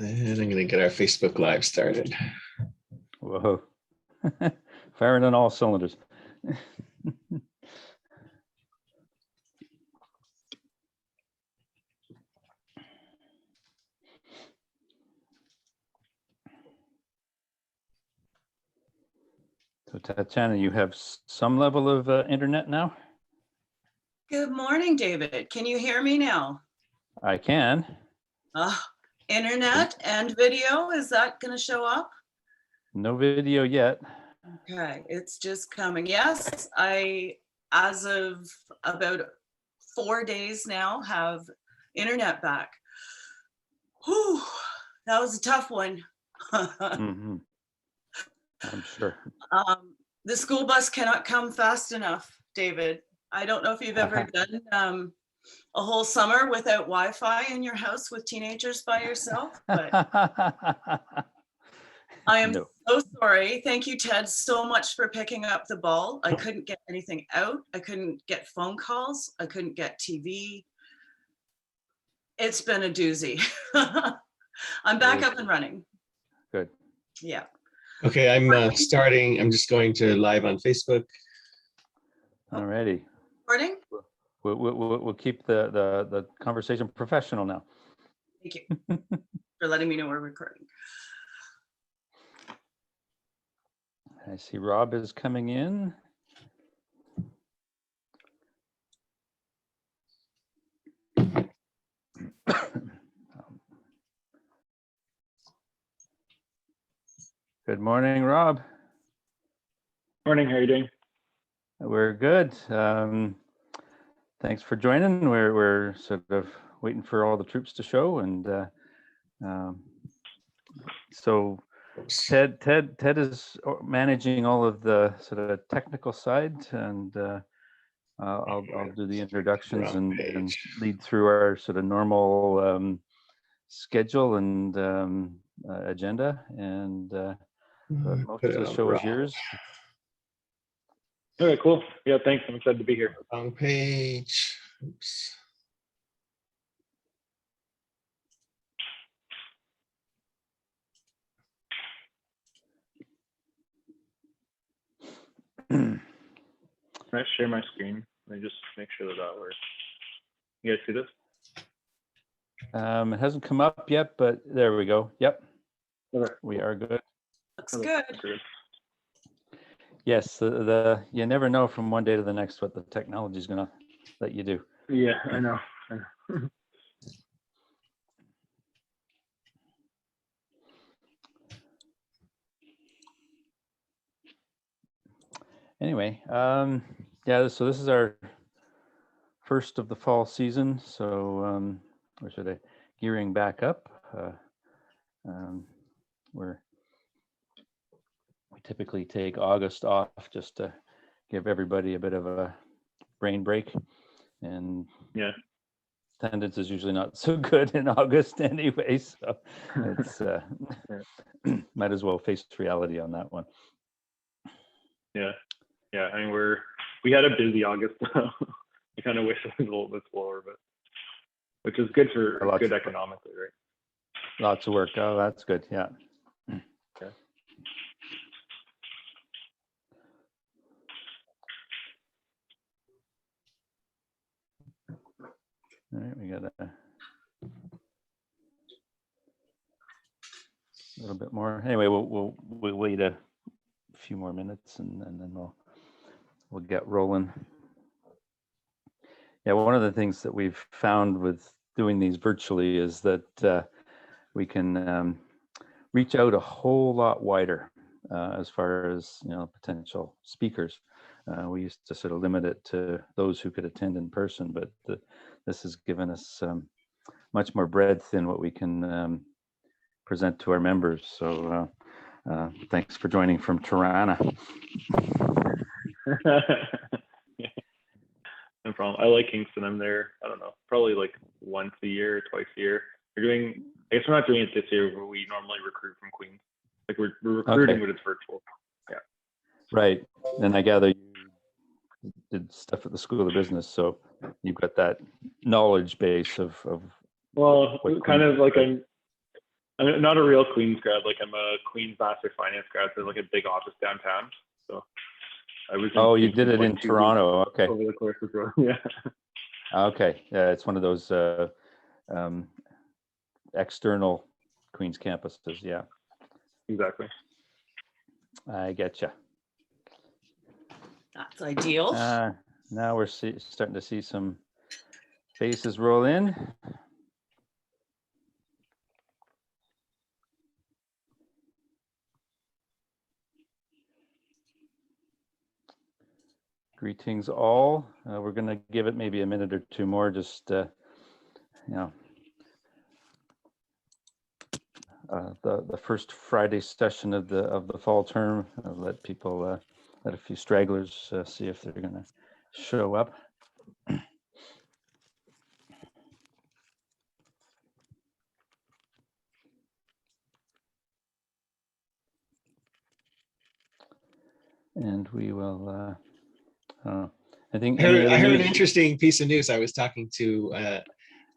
And I'm going to get our Facebook Live started. Whoa. Firing on all cylinders. So Tatiana, you have some level of internet now? Good morning, David. Can you hear me now? I can. Internet and video, is that going to show up? No video yet. Okay, it's just coming. Yes, I, as of about 4 days now, have internet back. Whew, that was a tough one. Mm-hmm. I'm sure. The school bus cannot come fast enough, David. I don't know if you've ever done a whole summer without Wi-Fi in your house with teenagers by yourself, but I am so sorry. Thank you, Ted, so much for picking up the ball. I couldn't get anything out. I couldn't get phone calls. I couldn't get TV. It's been a doozy. I'm back up and running. Good. Yeah. Okay, I'm starting. I'm just going to live on Facebook. All righty. Recording? We'll keep the conversation professional now. Thank you for letting me know we're recording. I see Rob is coming in. Good morning, Rob. Morning, how are you doing? We're good. Thanks for joining. We're sort of waiting for all the troops to show, and so Ted is managing all of the sort of technical side, and I'll do the introductions and lead through our sort of normal schedule and agenda, and most of the show is yours. All right, cool. Yeah, thanks. I'm excited to be here. Wrong page. Oops. Can I share my screen? Let me just make sure that works. You guys see this? It hasn't come up yet, but there we go. Yep. Okay. We are good. Looks good. Yes, the you never know from one day to the next what the technology is going to let you do. Yeah, I know. Anyway, yeah, so this is our first of the fall season, so we're sort of gearing back up. We typically take August off just to give everybody a bit of a brain break, and yeah, attendance is usually not so good in August anyway, so it's might as well face reality on that one. Yeah. I mean, we had a busy August. I kind of wish it was a little bit slower, but which is good for good economically, right? Lots of work. Oh, that's good. Yeah. Okay. All right, we got a little bit more. Anyway, we'll wait a few more minutes and then we'll get rolling. Yeah, one of the things that we've found with doing these virtually is that we can reach out a whole lot wider as far as potential speakers. We used to sort of limit it to those who could attend in person, but this has given us much more breadth in what we can present to our members. So thanks for joining from Tirana. No problem. I like Kingston. I'm there, I don't know, probably like once a year, twice a year. I guess we're not doing it this year, but we normally recruit from Queens. Like we're recruiting, okay. But it's virtual. Yeah. Right. And I gather you did stuff at the School of Business, so you've got that knowledge base of well, kind of like I'm not a real Queens grad. Like I'm a Queens Master Finance grad, so like a big office downtown. So I was. Oh, you did Kingston it for, in like, 2 weeks Toronto. Okay. over the course of the yeah. Okay. Yeah, it's one of those external Queens campuses. Yeah, Exactly. I get you. That's ideal. Now we're starting to see some faces roll in. Greetings all. We're going to give it maybe a minute or two more, just the first Friday session of the fall term. Let people, let a few stragglers see if they're going to show up. And we will. I think I heard an interesting piece of news. I was talking to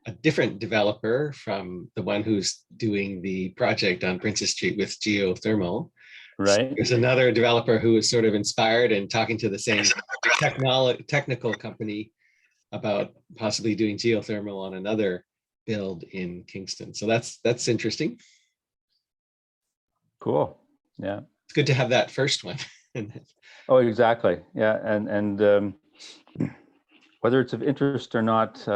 a different developer from the one who's doing the project on Princess Street with geothermal. Right. There's another developer who was sort of inspired and talking to the same technical company about possibly doing geothermal on another build in Kingston. So that's interesting. Cool. Yeah. It's good to have that first one. Oh, exactly. Yeah, and whether it's of interest or not,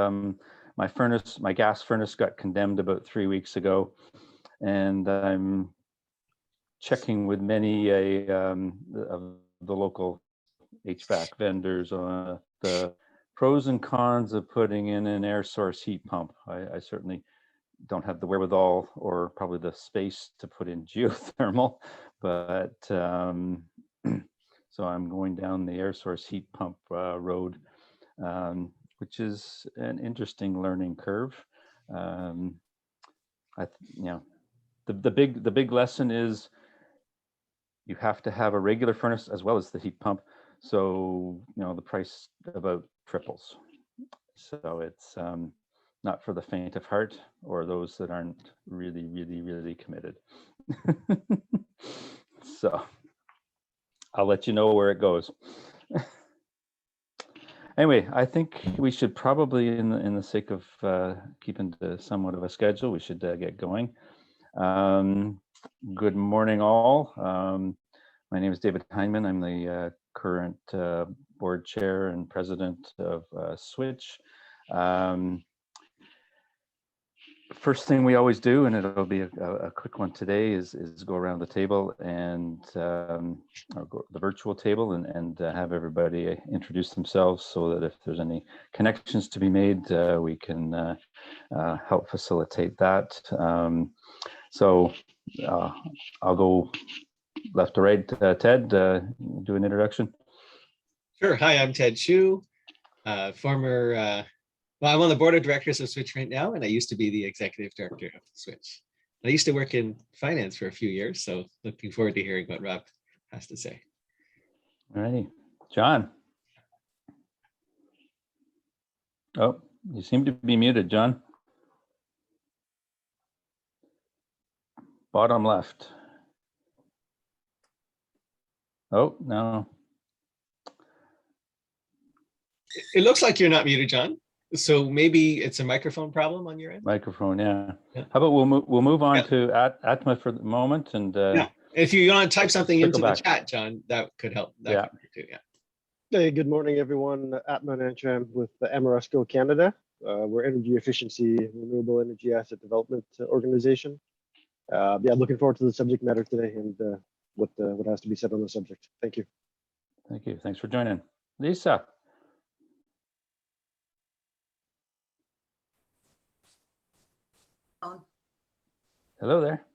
my gas furnace got condemned about 3 weeks ago, and I'm checking with many of the local HVAC vendors on the pros and cons of putting in an air source heat pump. I certainly don't have the wherewithal or probably the space to put in geothermal, but so I'm going down the air source heat pump road, which is an interesting learning curve. The big lesson is you have to have a regular furnace as well as the heat pump, so the price about triples. So it's not for the faint of heart or those that aren't really committed. So I'll let you know where it goes. Anyway, I think we should probably, in the sake of keeping to somewhat of a schedule, we should get going. Good morning, all. My name is David Heineman. I'm the current board chair and president of Switch. First thing we always do, and it'll be a quick one today, is go around the table and or go the virtual table and have everybody introduce themselves, so that if there's any connections to be made, we can help facilitate that. So I'll go left to right. Ted, do an introduction. Sure. Hi, I'm Ted Chu, former. Well, I'm on the board of directors of Switch right now, and I used to be the executive director of Switch. I used to work in finance for a few years, so looking forward to hearing what Rob has to say. All righty. John. Oh, you seem to be muted, John. Bottom left. Oh, no. It looks like you're not muted, John. So maybe it's a microphone problem on your end. Microphone, yeah. How about we'll move on to Atma for the moment, and yeah. If you want to type something into the back. chat, John, that could help. Yeah. Could work too, yeah. Hey, good morning, everyone. Atma Nancham with the Ameresco Canada. We're energy efficiency, renewable energy asset development organization. Yeah, looking forward to the subject matter today and what has to be said on the subject. Thank you. Thank you. Thanks for joining. Lisa. Hello there.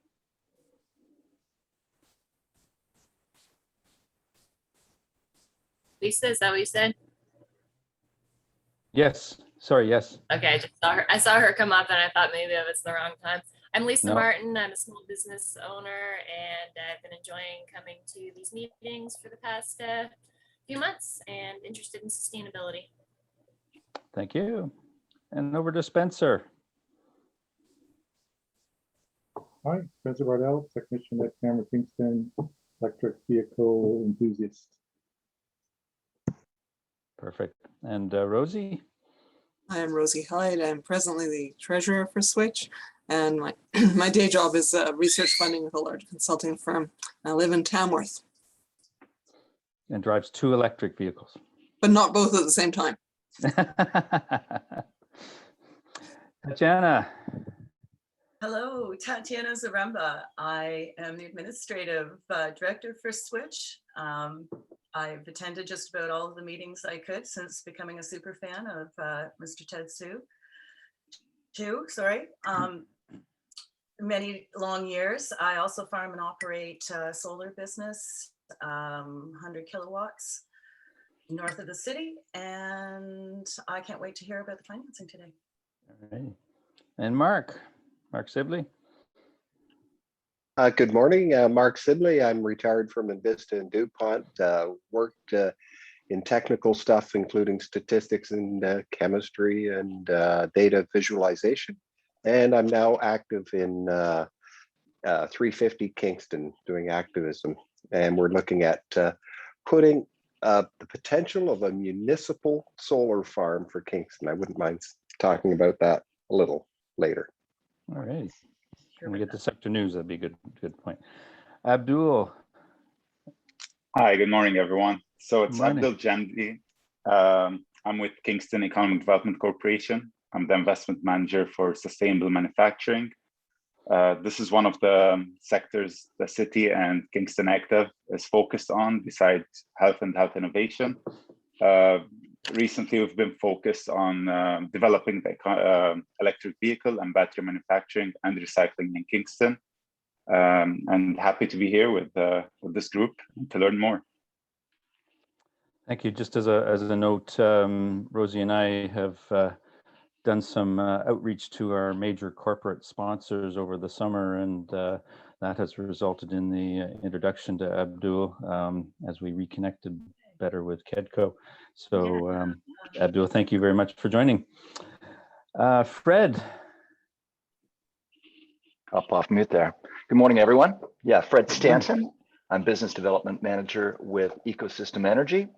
Lisa, is that what you said? Yes. Sorry. Yes. Okay, I just saw her. I saw her come up, and I thought maybe it was the wrong time. I'm Lisa Martin. I'm a small business owner, and I've been enjoying coming to these meetings for the past few months, and interested in sustainability. Thank you. And over to Spencer. Hi, Spencer Bardell, technician at Camera Kingston, electric vehicle enthusiast. Perfect. And Rosie? I am Rosie Hyde. I'm presently the treasurer for Switch, and my my day job is research funding with a large consulting firm. I live in Tamworth, And drives 2 electric vehicles. but not both at the same time. Tatiana? Hello, Tatiana Zaremba. I am the administrative director for Switch. I've attended just about all of the meetings I could since becoming a super fan of Mr. Ted Chu, sorry. Many long years. I also farm and operate a solar business, 100 kilowatts north of the city. And I can't wait to hear about the financing today. All right. And Mark Sibley? Good morning, Mark Sibley. I'm retired from Invista and DuPont, worked in technical stuff, including statistics and chemistry and data visualization. And I'm now active in 350 Kingston doing activism. And we're looking at putting the potential of a municipal solar farm for Kingston. I wouldn't mind talking about that a little later. All right. When we get to sector news, that'd be a good point. Abdul. Hi, good morning, everyone. So it's Morning. Abdul Jamdi. I'm with Kingston Economic Development Corporation. I'm the investment manager for sustainable manufacturing. This is one of the sectors the city and Kingston Active is focused on besides health and health innovation. Recently, we've been focused on developing the electric vehicle and battery manufacturing and recycling in Kingston. And happy to be here with this group to learn more. Thank you. Just as a note, Rosie and I have done some outreach to our major corporate sponsors over the summer, and that has resulted in the introduction to Abdul as we reconnected better with KEDCO. So Abdul, thank you very much for joining. Fred. Up off mute there. Good morning, everyone. Yeah, Fred Stanton. I'm business development manager with Ecosystem Energy.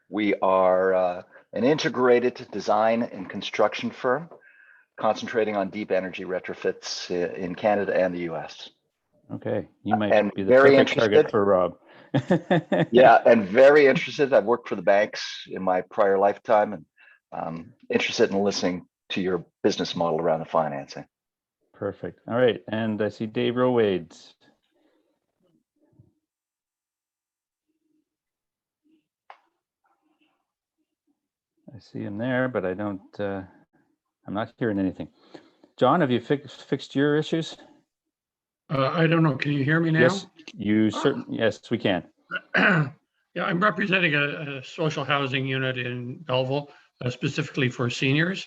We are an integrated design and construction firm concentrating on deep energy retrofits in Canada and the US. Okay, you might and be the perfect target for Rob. Yeah, and very interested. I've worked for the banks in my prior lifetime, and interested in listening to your business model around the financing. Perfect. All right, and I see Dave Rowade. I see him there, but I don't. I'm not hearing anything. John, have you fixed your issues? I don't know. Can you hear me now? Yes, you certainly. Yes, we can. Yeah, I'm representing a social housing unit in Belleville, specifically for seniors.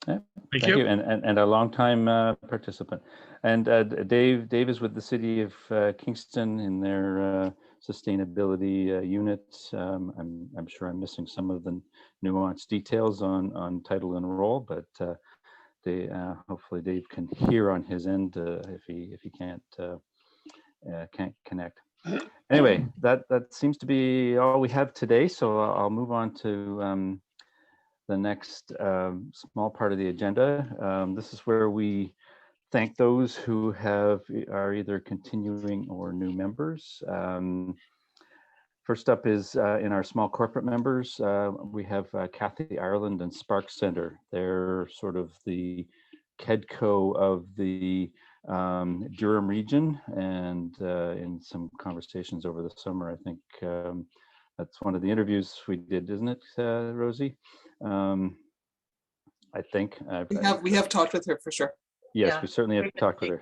Yeah, thank you. And a longtime participant. And Dave is with the City of Kingston in their sustainability unit. I'm sure I'm missing some of the nuanced details on title and role, but hopefully Dave can hear on his end if he can't connect. Anyway, that seems to be all we have today. So I'll move on to the next small part of the agenda. This is where we thank those who are either continuing or new members. First up is in our small corporate members, we have Kathy Ireland and Spark Center. They're sort of the KEDCO of the Durham region, and in some conversations over the summer, I think that's one of the interviews we did, isn't it, Rosie? I think we have talked with her for sure. Yes, Yeah. we certainly have talked with her.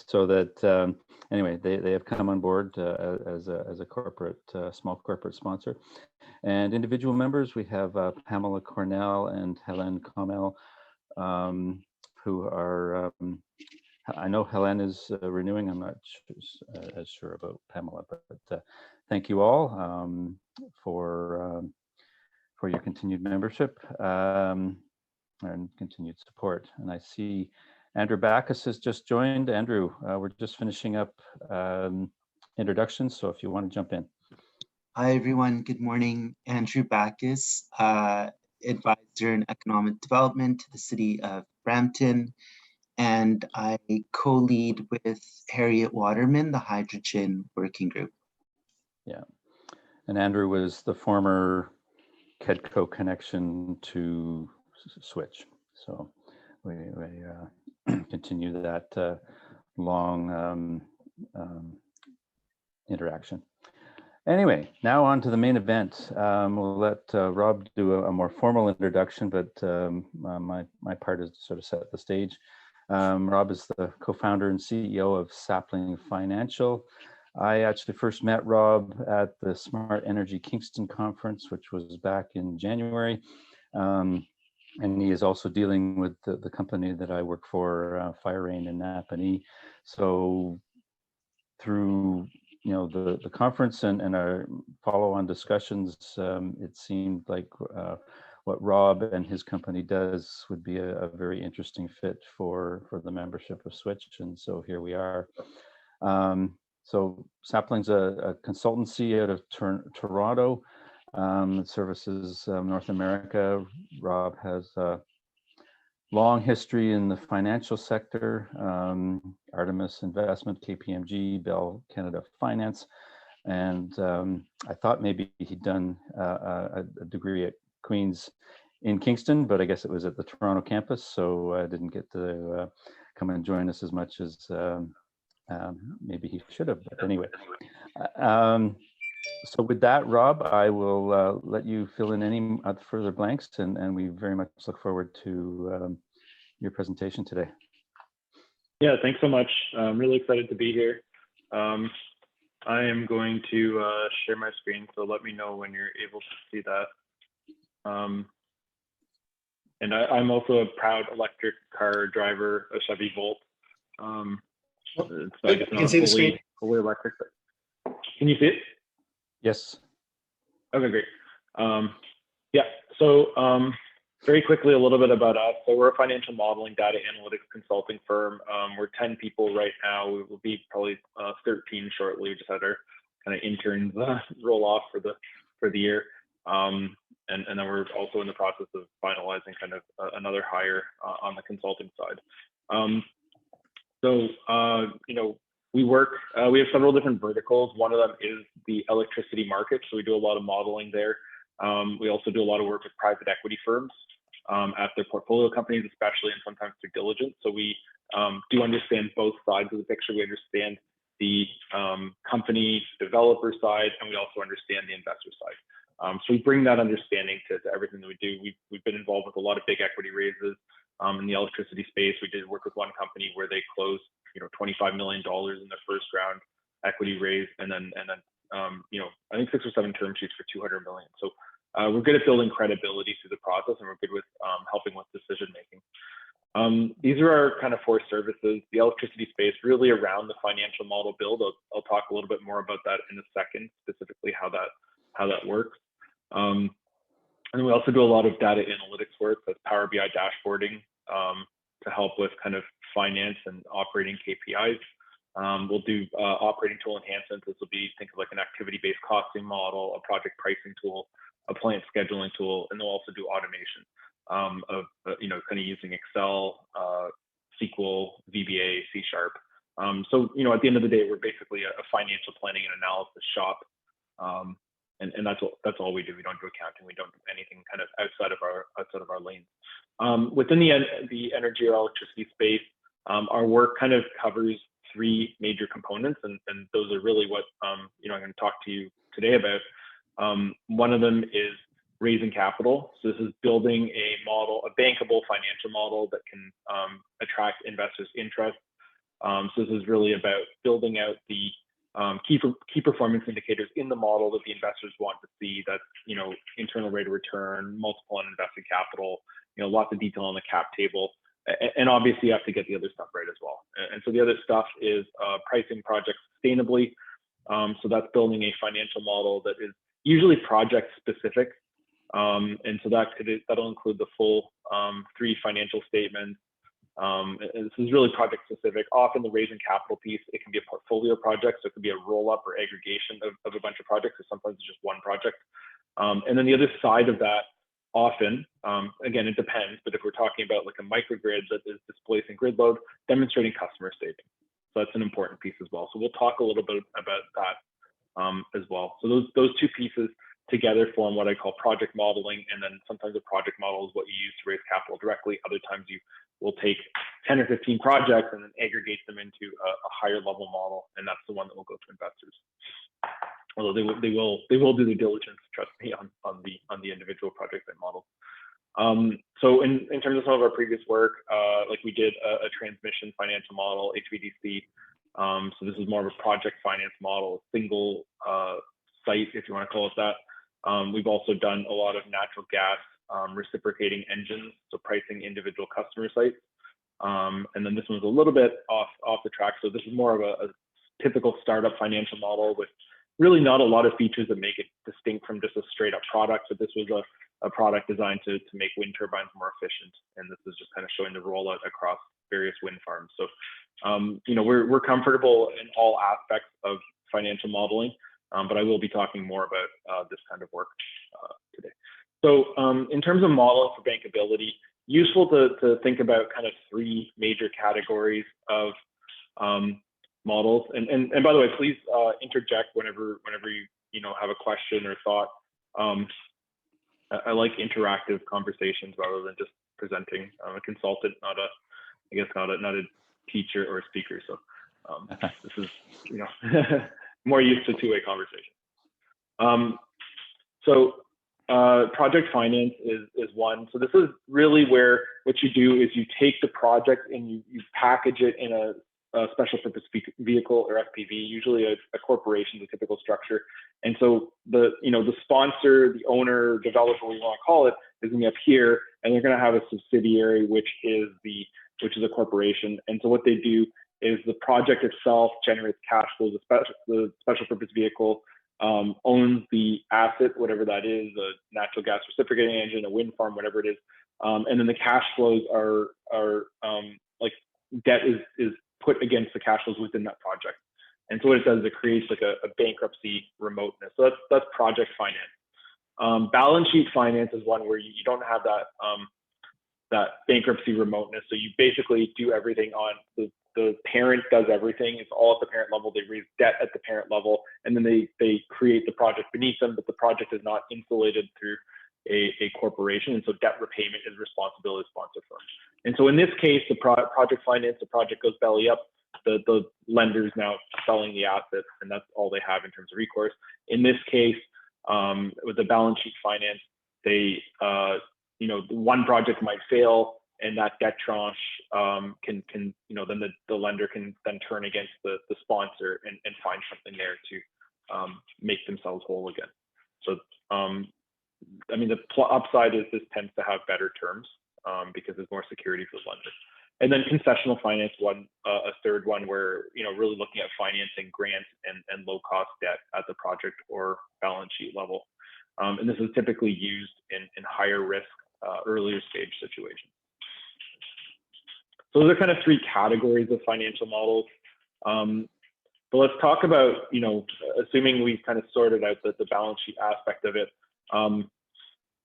So that anyway, they have come on board as a corporate small corporate sponsor, and individual members. We have Pamela Cornell and Helen Comel, who are. I know Helen is renewing. I'm not as sure about Pamela, but thank you all for your continued membership and continued support. And I see Andrew Backus has just joined. Andrew, we're just finishing up introductions, so if you want to jump in. Hi, everyone. Good morning. Andrew Backus, advisor in economic development to the city of Brampton, and I co-lead with Harriet Waterman, the Hydrogen Working Group. Yeah, and Andrew was the former KEDCO connection to Switch, so we continue that long interaction. Anyway, now on to the main event. We'll let Rob do a more formal introduction, but my part is to sort of set the stage. Rob is the co-founder and CEO of Sapling Financial. I actually first met Rob at the Smart Energy Kingston conference, which was back in January. And he is also dealing with the company that I work for, Fire Rain in Napanee. So through the conference and our follow-on discussions, it seemed like what Rob and his company does would be a very interesting fit for the membership of Switch, and so here we are. So Sapling's a consultancy out of Toronto. It services North America. Rob has a long history in the financial sector, Artemis Investment, KPMG, Bell Canada Finance, and I thought maybe he'd done a degree at Queen's in Kingston, but I guess it was at the Toronto campus, so I didn't get to come and join us as much as maybe he should have, but anyway. So with that, Rob, I will let you fill in any further blanks, and we very much look forward to your presentation today. Yeah, thanks so much. I'm really excited to be here. I am going to share my screen, so let me know when you're able to see that. And I'm also a proud electric car driver, a Chevy Volt. It's I guess not fully electric, but can you see it? Yes. Okay, great. Yeah, so very quickly, a little bit about us. So we're a financial modeling data analytics consulting firm. We're 10 people right now. We will be probably 13 shortly. We just had our kind of interns roll off for the year. And then we're also in the process of finalizing kind of another hire on the consulting side. We have several different verticals. One of them is the electricity market. So we do a lot of modeling there. We also do a lot of work with private equity firms at their portfolio companies, especially, and sometimes through diligence. So we do understand both sides of the picture. We understand the company developer side, and we also understand the investor side. So we bring that understanding to everything that we do. We've been involved with a lot of big equity raises in the electricity space. We did work with one company where they closed, $25 million in their first round equity raise, and then I think 6 or 7 term sheets for $200 million. So we're good at building credibility through the process, and we're good with helping with decision making. These are our kind of 4 services. The electricity space, really around the financial model build. I'll talk a little bit more about that in a second, specifically how that works. And then we also do a lot of data analytics work, that's Power BI dashboarding, to help with kind of finance and operating KPIs. We'll do operating tool enhancements. This will be, think of like an activity-based costing model, a project pricing tool, a plant scheduling tool, and they'll also do automation of kind of using Excel, SQL, VBA, C#. So at the end of the day, we're basically a financial planning and analysis shop, and that's all we do. We don't do accounting. We don't do anything kind of outside of our lanes. Within the energy or electricity space, our work kind of covers 3 major components, and those are really what I'm going to talk to you today about. One of them is raising capital. So this is building a model, a bankable financial model that can attract investors' interest. So this is really about building out the key performance indicators in the model that the investors want to see. That's internal rate of return, multiple on invested capital, lots of detail on the cap table. And obviously you have to get the other stuff right as well. And so the other stuff is pricing projects sustainably. So that's building a financial model that is usually project specific. And so that'll include the full 3 financial statements, And this is really project specific. Often the raising capital piece, it can be a portfolio project, so it could be a roll up or aggregation of a bunch of projects, or sometimes it's just one project. And then the other side of that, often, again, it depends, but if we're talking about like a microgrid that is displacing grid load, demonstrating customer savings. So that's an important piece as well. So we'll talk a little bit about that as well. So those two pieces together form what I call project modeling. And then sometimes a project model is what you use to raise capital directly. Other times you will take 10 or 15 projects and then aggregate them into a higher level model. And that's the one that will go to investors. Although they will do the diligence, trust me, on the individual project and model. So in terms of some of our previous work, like we did a transmission financial model, HVDC. So this is more of a project finance model, single site, if you want to call it that. We've also done a lot of natural gas reciprocating engines, so pricing individual customer sites. And then this one's a little bit off the track. So this is more of a typical startup financial model with really not a lot of features that make it distinct from just a straight up product. So this was a product designed to make wind turbines more efficient. And this is just kind of showing the rollout across various wind farms. So, you know, we're comfortable in all aspects of financial modeling, but I will be talking more about this kind of work today. So in terms of modeling for bankability, useful to think about kind of three major categories of models. And by the way, please interject whenever you know have a question or thought. I like interactive conversations rather than just presenting. I'm a consultant, not a teacher or a speaker. So this is, you know, more used to two-way conversation. Project finance is one. So this is really where what you do is you take the project and you package it in a special purpose vehicle or SPV, usually a corporation, the typical structure. And so the sponsor, the owner, developer, we want to call it, is going to be up here, and they're going to have a subsidiary, which is a corporation. And so what they do is the project itself generates cash flows. The special purpose vehicle owns the asset, whatever that is, a natural gas reciprocating engine, a wind farm, whatever it is. And then the cash flows are like debt is put against the cash flows within that project. And so what it does is it creates like a bankruptcy remoteness. So that's project finance. Balance sheet finance is one where you don't have that bankruptcy remoteness. So you basically do everything on the parent does everything. It's all at the parent level. They raise debt at the parent level, and then they create the project beneath them, but the project is not insulated through a corporation. And so debt repayment is responsibility of sponsor firms. And so in this case, the project finance, the project goes belly up. The lender's now selling the assets, and that's all they have in terms of recourse. In this case, with the balance sheet finance, they, one project might fail, and that debt tranche can then the lender can then turn against the sponsor and find something there to make themselves whole again. So, I mean, the upside is this tends to have better terms because there's more security for the lender. And then concessional finance, a third one where, really looking at financing grants and low cost debt at the project or balance sheet level. And this is typically used in higher risk, earlier stage situations. So those are kind of three categories of financial models. But let's talk about, assuming we've kind of sorted out the balance sheet aspect of it,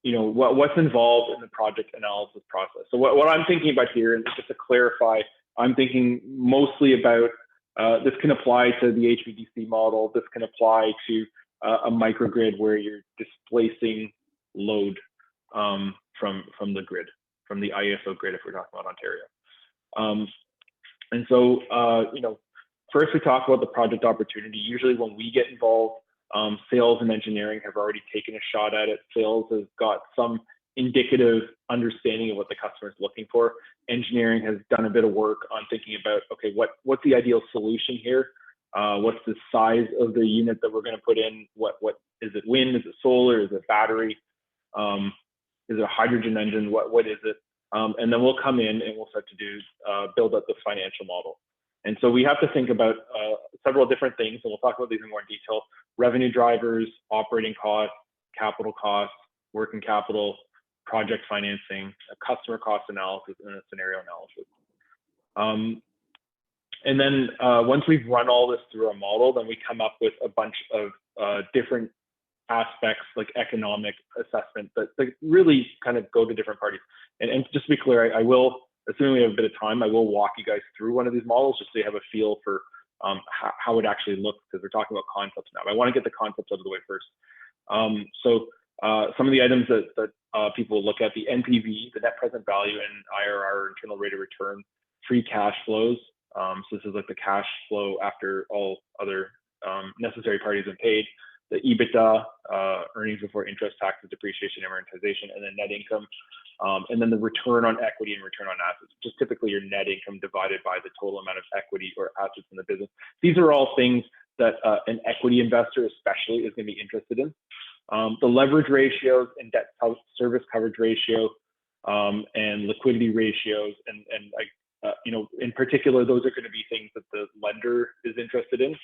what's involved in the project analysis process. So what I'm thinking about here, and just to clarify, I'm thinking mostly about, this can apply to the HVDC model, this can apply to a microgrid where you're displacing load from the grid, from the ISO grid if we're talking about Ontario. And so, first we talk about the project opportunity. Usually when we get involved, sales and engineering have already taken a shot at it. Sales has got some indicative understanding of what the customer is looking for. Engineering has done a bit of work on thinking about, okay, what's the ideal solution here? What's the size of the unit that we're going to put in? What is it? Wind? Is it solar? Is it battery? Is it a hydrogen engine? What is it? And then we'll come in and we'll start to build up the financial model. And so we have to think about several different things, and we'll talk about these in more detail: revenue drivers, operating costs, capital costs, working capital, project financing, a customer cost analysis, and a scenario analysis. And then once we've run all this through a model, then we come up with a bunch of different aspects like economic assessment that really kind of go to different parties. And just to be clear, I will, assuming we have a bit of time, I will walk you guys through one of these models just so you have a feel for how it actually looks, because we're talking about concepts now. I want to get the concepts out of the way first. So some of the items that people look at: the NPV, the net present value, and IRR, internal rate of return, free cash flows. So this is like the cash flow after all other necessary parties have paid, the EBITDA, earnings before interest, taxes, depreciation, amortization, and then net income. And then the return on equity and return on assets, which is typically your net income divided by the total amount of equity or assets in the business. These are all things that an equity investor especially is going to be interested in. The leverage ratios and debt service coverage ratio and liquidity ratios, and you know, in particular, those are going to be things that the lender is interested in.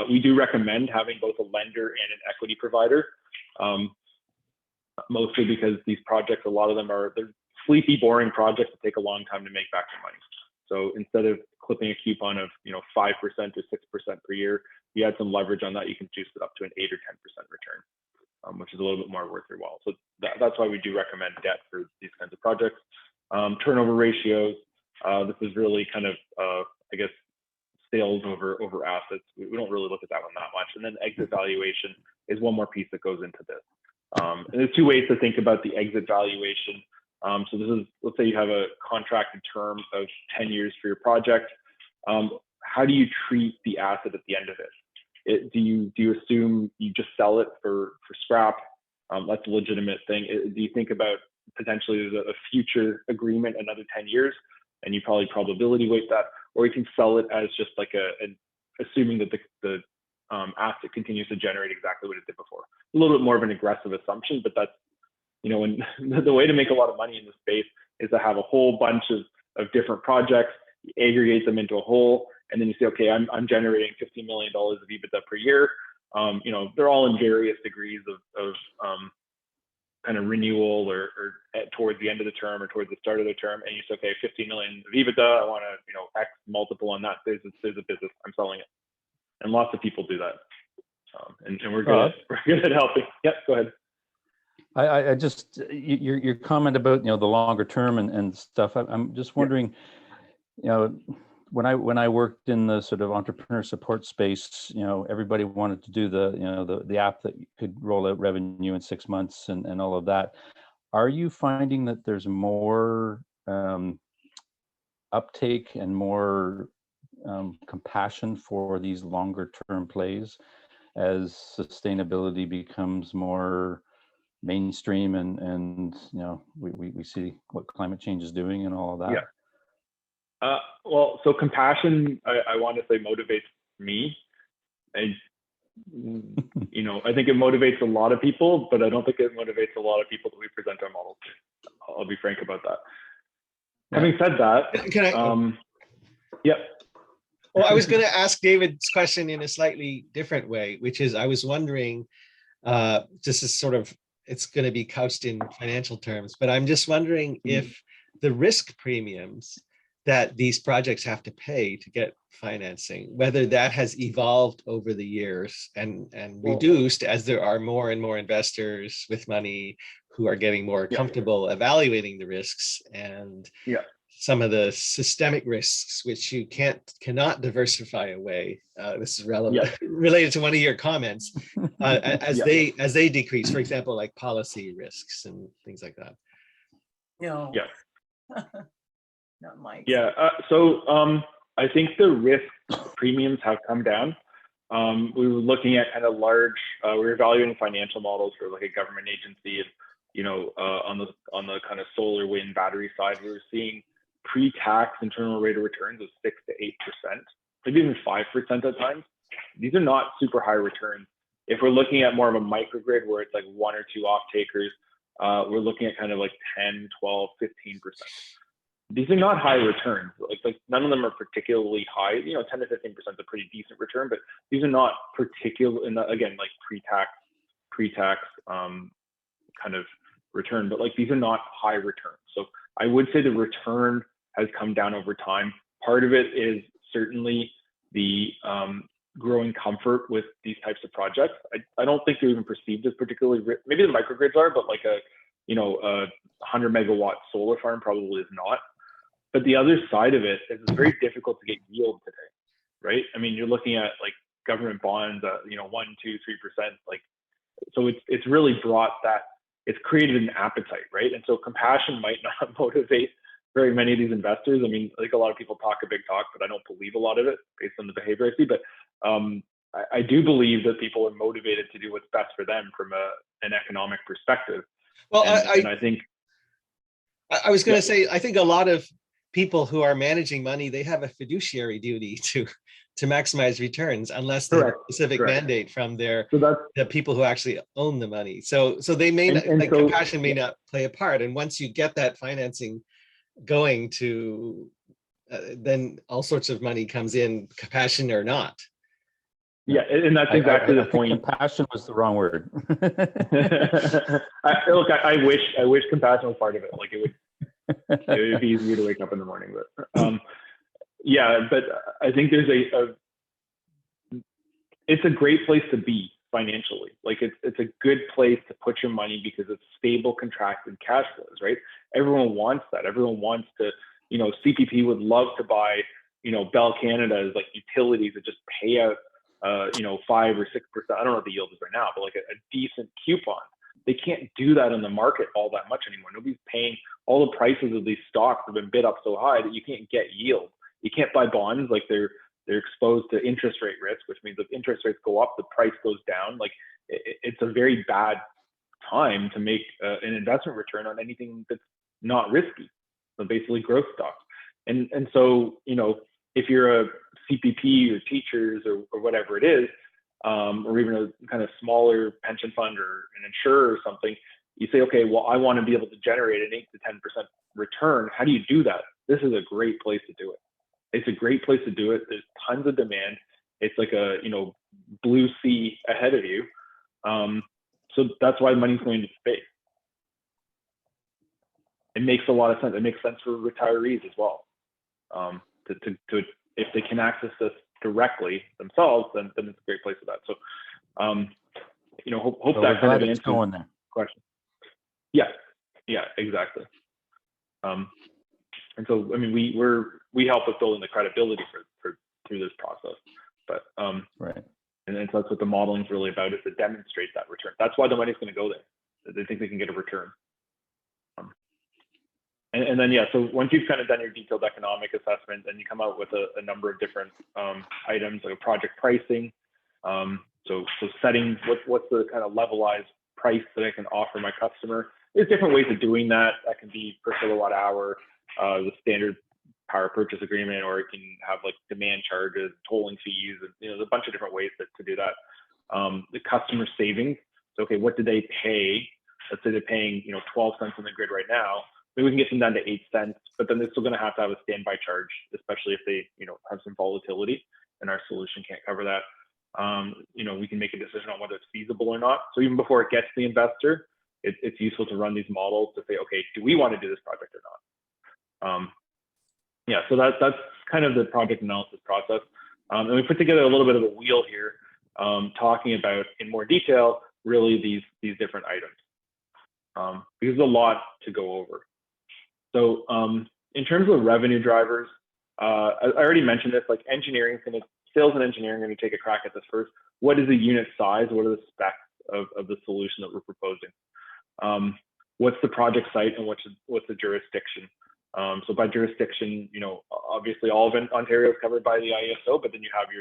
We do recommend having both a lender and an equity provider, mostly because these projects, a lot of them they're sleepy, boring projects that take a long time to make back their money. So instead of clipping a coupon of 5% or 6% per year, you add some leverage on that, you can juice it up to an 8 or 10% return, which is a little bit more worth your while. So that's why we do recommend debt for these kinds of projects. Turnover ratios. This is really kind of, I guess, sales over assets. We don't really look at that one that much. And then exit valuation is one more piece that goes into this. And there's two ways to think about the exit valuation. So this is, let's say you have a contracted term of 10 years for your project. How do you treat the asset at the end of it? Do you assume you just sell it for scrap? That's a legitimate thing. Do you think about potentially there's a future agreement another 10 years, and you probably probability weight that, or you can sell it as just like assuming that the asset continues to generate exactly what it did before. A little bit more of an aggressive assumption, but that's, when the way to make a lot of money in this space is to have a whole bunch of different projects, you aggregate them into a whole, and then you say, okay, I'm generating $50 million of EBITDA per year. They're all in various degrees of kind of renewal or towards the end of the term or towards the start of the term, and you say, okay, 50 million of EBITDA, I want to, X multiple on that. There's a business, I'm selling it, and lots of people do that, and we're good at helping. Yep, go ahead. I just your comment about the longer term and stuff. I'm just wondering, when I worked in the sort of entrepreneur support space, everybody wanted to do the app that could roll out revenue in 6 months and all of that. Are you finding that there's more uptake and more compassion for these longer term plays as sustainability becomes more mainstream and we see what climate change is doing and all of that? Yeah. Well, so compassion, I want to say, motivates me. And, I think it motivates a lot of people, but I don't think it motivates a lot of people that we present our models to. I'll be frank about that. Yeah. Having said that, can I? Yep. Well, I was going to ask David's question in a slightly different way, which is I was wondering, this is sort of, it's going to be couched in financial terms, but I'm just wondering if the risk premiums that these projects have to pay to get financing, whether that has evolved over the years and reduced as there are more and more investors with money who are getting more comfortable evaluating the risks and some of the systemic risks which you cannot diversify away. This is relevant related to one of your comments as they decrease, for example, like policy risks and things like that. No. Not Mike. Yeah. So I think the risk premiums have come down. We were looking at kind of large. We were evaluating financial models for like a government agency, and on the kind of solar, wind, battery side, we were seeing pre-tax internal rate of returns of 6 to 8%, maybe even 5% at times. These are not super high returns. If we're looking at more of a microgrid where it's like 1 or 2 off takers, we're looking at kind of like 10, 12, 15%. These are not high returns. Like none of them are particularly high. 10 to 15% is a pretty decent return, but these are not particular. And again, like pre-tax kind of return, but like these are not high returns. So I would say the return has come down over time, part of it is certainly the growing comfort with these types of projects. I don't think they're even perceived as particularly, maybe the microgrids are, but like a 100 megawatt solar farm probably is not. But the other side of it is it's very difficult to get yield today, right? I mean, you're looking at like government bonds, 1%, 2%, 3%. Like, so it's really brought that, it's created an appetite, right? And so compassion might not motivate very many of these investors. I mean, I think a lot of people talk a big talk, but I don't believe a lot of it based on the behavior I see. But I do believe that people are motivated to do what's best for them from an economic perspective. Well, and I think I was going to say, I think a lot of people who are managing money, they have a fiduciary duty to maximize returns unless they have a specific mandate from the people who actually own the money. So they may not, like, compassion may not play a part. And once you get that financing going to, then all sorts of money comes in, compassion or not. Yeah, and that's exactly the point. Compassion was the wrong word. Look, I wish compassion was part of it. Like it would be easier to wake up in the morning. But yeah, but I think there's it's a great place to be financially. Like it's a good place to put your money because it's stable, contracted cash flows, right? Everyone wants that. Everyone wants to, CPP would love to buy, Bell Canada's like utilities that just pay out 5 or 6%. I don't know what the yield is right now, but like a decent coupon. They can't do that in the market all that much anymore. Nobody's paying. All the prices of these stocks have been bid up so high that you can't get yield. You can't buy bonds. Like they're exposed to interest rate risk, which means if interest rates go up, the price goes down. Like it's a very bad time to make an investment return on anything that's not risky. So basically growth stocks. And so, if you're a CPP or teachers or whatever it is, or even a kind of smaller pension fund or an insurer or something, you say, okay, well, I want to be able to generate an 8 to 10% return. How do you do that? This is a great place to do it. It's a great place to do it. There's tons of demand. It's like a, blue sea ahead of you. So that's why money's going to space. It makes a lot of sense. It makes sense for retirees as well. If they can access this directly themselves, then it's a great place for that. So, hope that kind of answers the question. Yeah, exactly. And so, I mean, we help with building the credibility for through this process, but right. And so that's what the modeling is really about, is to demonstrate that return. That's why the money's going to go there. They think they can get a return. And then, yeah, so once you've kind of done your detailed economic assessment, then you come out with a number of different items, like a project pricing. So setting what's the kind of levelized price that I can offer my customer. There's different ways of doing that. That can be per kilowatt hour, the standard power purchase agreement, or it can have like demand charges, tolling fees, and there's a bunch of different ways to do that. The customer savings. So, okay, what do they pay? Let's say they're paying 12 cents on the grid right now. Maybe we can get them down to 8 cents, but then they're still going to have a standby charge, especially if they have some volatility, and our solution can't cover that. We can make a decision on whether it's feasible or not. So even before it gets to the investor, it's useful to run these models to say, okay, do we want to do this project or not? Yeah, so that's kind of the project analysis process. And we put together a little bit of a wheel here, talking about in more detail, really these different items, because there's a lot to go over. So in terms of revenue drivers, I already mentioned this, like sales and engineering are going to take a crack at this first. What is the unit size? What are the specs of the solution that we're proposing? What's the project site, and what's the jurisdiction? So by jurisdiction, obviously all of Ontario is covered by the IESO, but then you have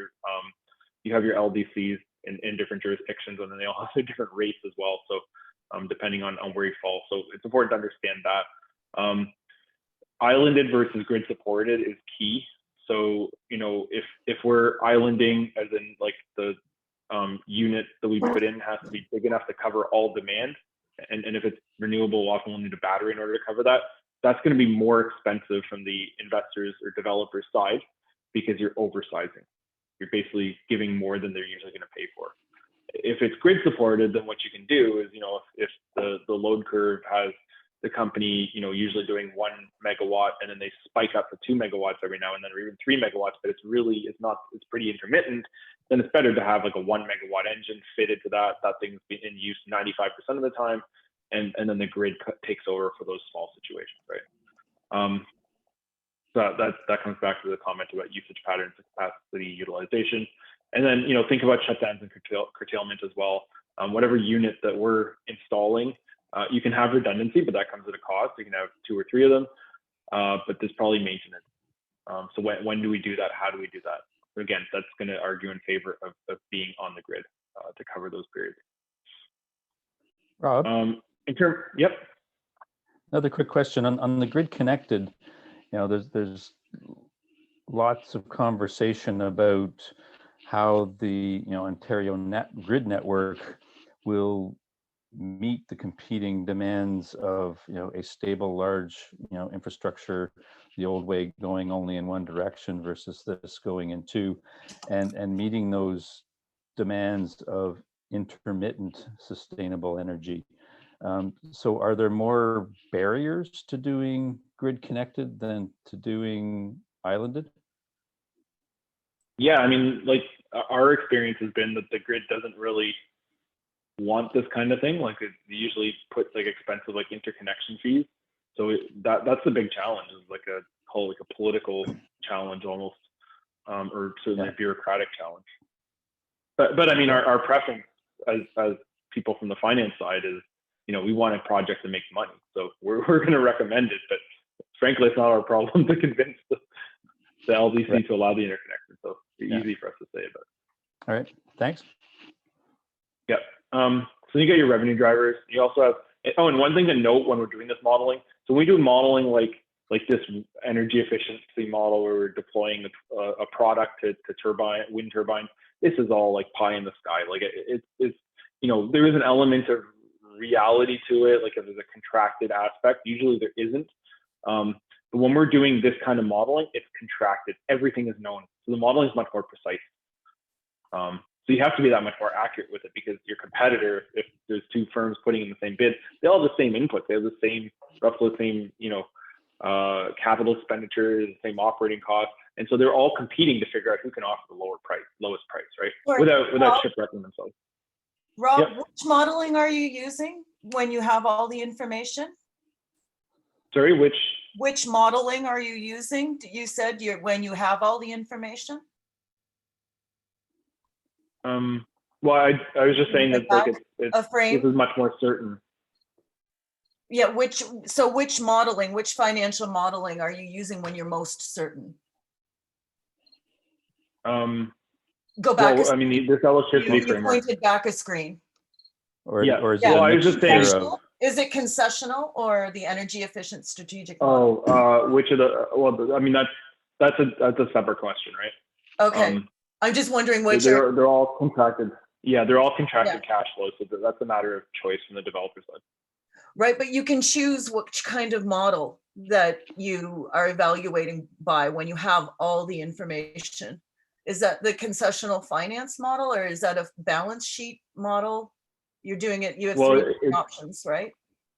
your LDCs in different jurisdictions, and then they all have different rates as well. So depending on where you fall. So it's important to understand that. Islanded versus grid supported is key. So, if we're islanding, as in like the unit that we put in has to be big enough to cover all demand. And if it's renewable, we'll often need a battery in order to cover that. That's going to be more expensive from the investors or developers side, because you're oversizing. You're basically giving more than they're usually going to pay for. If it's grid supported, then what you can do is, if the load curve has the company, usually doing 1 megawatt, and then they spike up to 2 megawatts every now and then, or even 3 megawatts, but it's pretty intermittent, then it's better to have like a 1 megawatt engine fitted to that. That thing's in use 95% of the time, and then the grid takes over for those small situations, right? So that comes back to the comment about usage patterns, capacity utilization, and then think about shutdowns and curtailment as well. Whatever unit that we're installing, you can have redundancy, but that comes at a cost. You can have 2 or 3 of them, but there's probably maintenance. So when do we do that? How do we do that? Again, that's going to argue in favor of being on the grid to cover those periods. Rob, Yep. another quick question on the grid connected. There's lots of conversation about how the Ontario grid network will meet the competing demands of a stable, large infrastructure, the old way going only in one direction versus this going in two, and meeting those demands of intermittent sustainable energy. So are there more barriers to doing grid connected than to doing islanded? Yeah, I mean, like our experience has been that the grid doesn't really want this kind of thing. Like it usually puts like expensive like interconnection fees. So that's the big challenge, is like a political challenge almost, or certainly a bureaucratic challenge. But I mean, our preference as people from the finance side is, we want a project that makes money. So we're going to recommend it, but frankly, it's not our problem to convince the LDC to allow the interconnection. So it's easy for us to say about it. All right, thanks. Yep. So you get your revenue drivers. You also have, and one thing to note when we're doing this modeling, so when we do modeling like this energy efficiency model where we're deploying a product to wind turbine, this is all like pie in the sky. Like it's there is an element of reality to it, like if there's a contracted aspect. Usually there isn't. But when we're doing this kind of modeling, it's contracted. Everything is known. So the modeling is much more precise. So you have to be that much more accurate with it, because your competitor, if there's 2 firms putting in the same bid, they all have the same inputs. They have roughly the same, capital expenditures, the same operating costs. And so they're all competing to figure out who can offer the lowest price, right? Without shipwrecking themselves. Rob, Yep. which modeling are you using when you have all the information? Sorry, Which modeling are you using? You said when you have all the information? Well, I was just saying that like this is much more certain. Yeah, which modeling, which financial modeling are you using when you're most certain? Go back. Well, I mean, this electricity framework. You pointed back a screen. Or is it well, I was just saying. Is it concessional or the energy efficient strategic model? Which of the? Well, I mean that's a separate question, right? Okay, I'm just wondering which. They're all contracted. Yeah, they're all contracted cash flows, so that's a matter of choice from the developer side. Right, but you can choose which kind of model that you are evaluating by when you have all the information. Is that the concessional finance model, or is that a balance sheet model? You're doing it, you have 3 options, right?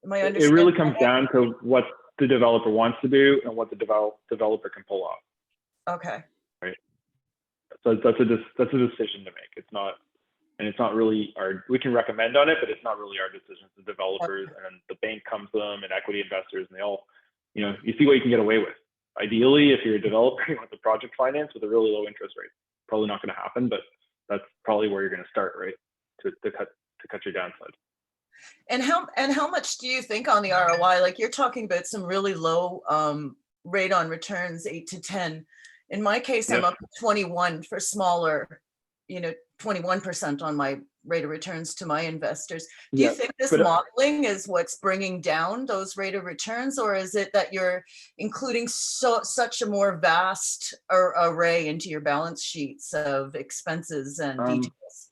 Am I understanding? It really comes down to what the developer wants to do and what the developer can pull off. Okay. Right. So that's a decision to make. It's not really we can recommend on it, but it's not really our decision. The developers and the bank comes to them and equity investors, and they all, you see what you can get away with. Ideally, if you're a developer, you want the project finance with a really low interest rate. Probably not going to happen, but that's probably where you're going to start, right? To cut your downside. And how much do you think on the ROI? Like you're talking about some really low rate on returns, 8 to 10. In my case, I'm up to 21 for smaller, 21% on my rate of returns to my investors. Do you think this modeling is what's bringing down those rate of returns, or is it that you're including such a more vast array into your balance sheets of expenses and details?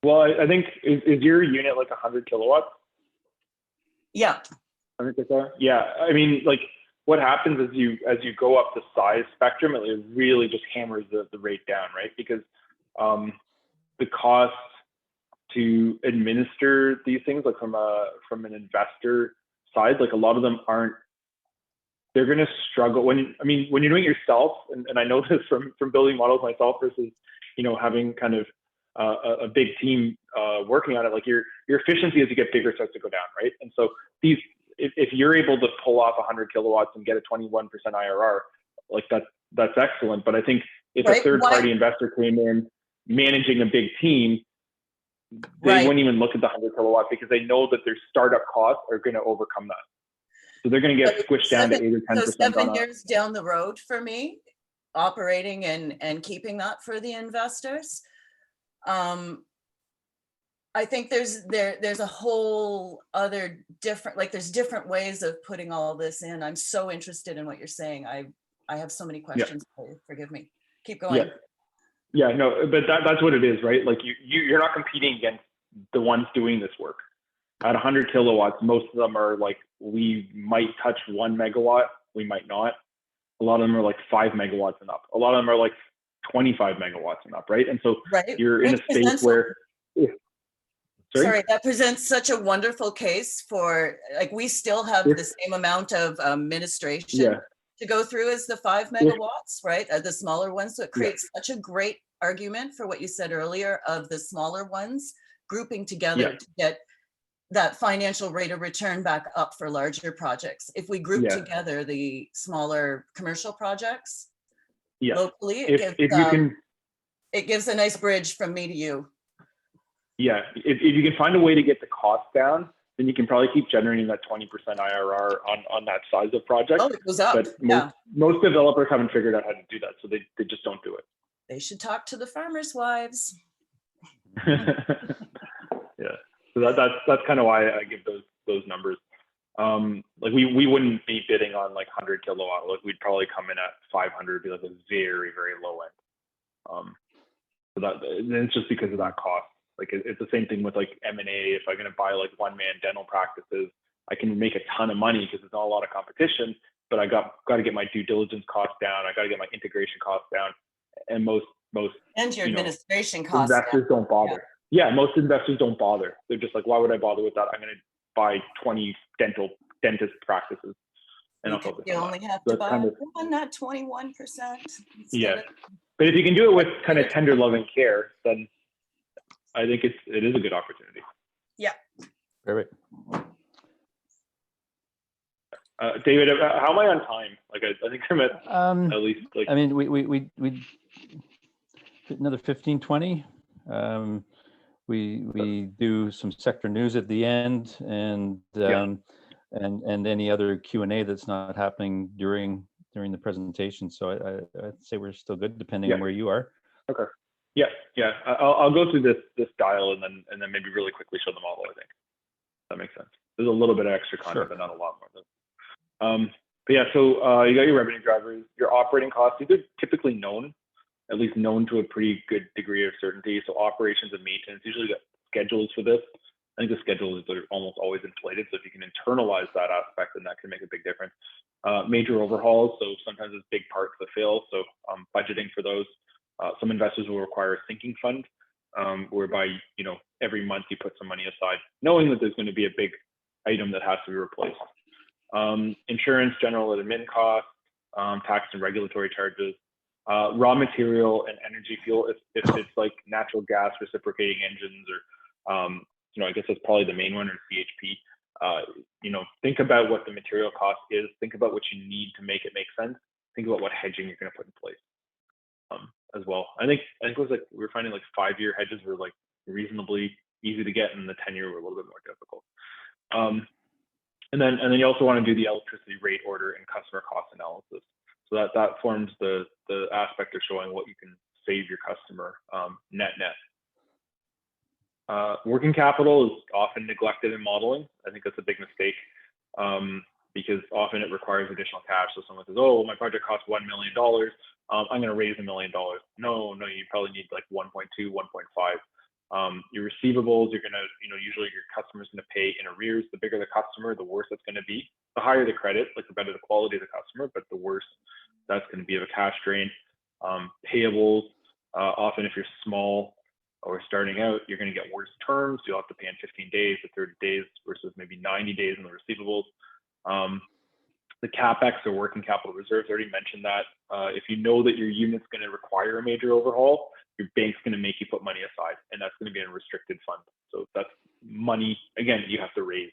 Well, I think is your unit like 100 kilowatts? Yeah. 100 kilowatts? Yeah. I mean, like what happens is as you go up the size spectrum, it really just hammers the rate down, right? Because the cost to administer these things, like from an investor side, like a lot of them aren't, they're going to struggle when you're doing it yourself, and I know this from building models myself versus, having kind of a big team working on it, like your efficiency as you get bigger starts to go down, right? And so if you're able to pull off 100 kilowatts and get a 21% IRR, like that's excellent. But I think if a third party investor came in managing a big team, they wouldn't even look at the 100 kilowatts because they know that their startup costs are going to overcome that. So they're going to get squished down to 8 or 10%. So 7 years down the road for me, operating and keeping that for the investors. I think there's a whole other different, like there's different ways of putting all this in. I'm so interested in what you're saying. I have so many questions for you. Forgive me. Keep going. Yeah, no, but that's what it is, right? Like you're not competing against the ones doing this work. At 100 kilowatts, most of them are like, we might touch 1 megawatt, we might not. A lot of them are like 5 megawatts and up. A lot of them are like 25 megawatts and up, right? And so you're in a space where, sorry, that presents such a wonderful case for, like, we still have the same amount of administration to go through as the 5 megawatts, right? The smaller ones. So it creates such a great argument for what you said earlier of the smaller ones grouping together to get that financial rate of return back up for larger projects. If we group together the smaller commercial projects locally, it gives a nice bridge from me to you. Yeah, if you can find a way to get the cost down, then you can probably keep generating that 20% IRR on that size of project. Oh, it goes up. But most developers haven't figured out how to do that, so they just don't do it. They should talk to the farmers' wives. So that's kind of why I give those numbers. Like we wouldn't be bidding on like 100 kilowatt. Like we'd probably come in at 500, be like a very, very low end. So that it's just because of that cost. Like it's the same thing with like M&A. If I'm going to buy like one-man dental practices, I can make a ton of money because there's not a lot of competition. But I got to get my due diligence costs down. I got to get my integration costs down. And most and your administration costs. Investors don't bother. Yeah, most investors don't bother. They're just like, why would I bother with that? I'm going to buy 20 dentist practices, and I'll focus. You only have to buy one, not 21%. Yeah, but if you can do it with kind of tender loving care, then I think it is a good opportunity. Yeah. Perfect. David, how am I on time? Like I think I'm at least like. I mean, we another 15, 20. We do some sector news at the end, and any other Q&A that's not happening during the presentation. So I'd say we're still good, depending on where you are. Okay. Yeah. I'll go through this dial and then maybe really quickly show the model. I think that makes sense. There's a little bit of extra content, but not a lot more. But yeah, so you got your revenue drivers, your operating costs. These are typically known. At least known to a pretty good degree of certainty. So operations and maintenance, usually got schedules for this. I think the schedules are almost always inflated. So if you can internalize that aspect, then that can make a big difference. Major overhauls, so sometimes it's big parts that fail. So budgeting for those. Some investors will require a sinking fund, whereby every month you put some money aside, knowing that there's going to be a big item that has to be replaced. Insurance, general and admin costs, tax and regulatory charges. Raw material and energy fuel, if it's like natural gas reciprocating engines, or I guess that's probably the main one, or CHP. Think about what the material cost is. Think about what you need to make it make sense. Think about what hedging you're going to put in place as well. I think it was like we were finding like 5-year hedges were like reasonably easy to get, and the 10-year were a little bit more difficult. And then you also want to do the electricity rate order and customer cost analysis. So that forms the aspect of showing what you can save your customer net. Working capital is often neglected in modeling. I think that's a big mistake because often it requires additional cash. So someone says, "Oh, well, my project costs $1 million. I'm going to raise $1 million." No, you probably need like 1.2, 1.5. Your receivables, you're going to, usually your customer's going to pay in arrears. The bigger the customer, the worse it's going to be. The higher the credit, like the better the quality of the customer, but the worse that's going to be of a cash drain. Payables, often if you're small or starting out, you're going to get worse terms. You'll have to pay in 15 days to 30 days versus maybe 90 days in the receivables. The CapEx or working capital reserves, I already mentioned that. If you know that your unit's going to require a major overhaul, your bank's going to make you put money aside, and that's going to be in a restricted fund. So that's money, again, you have to raise.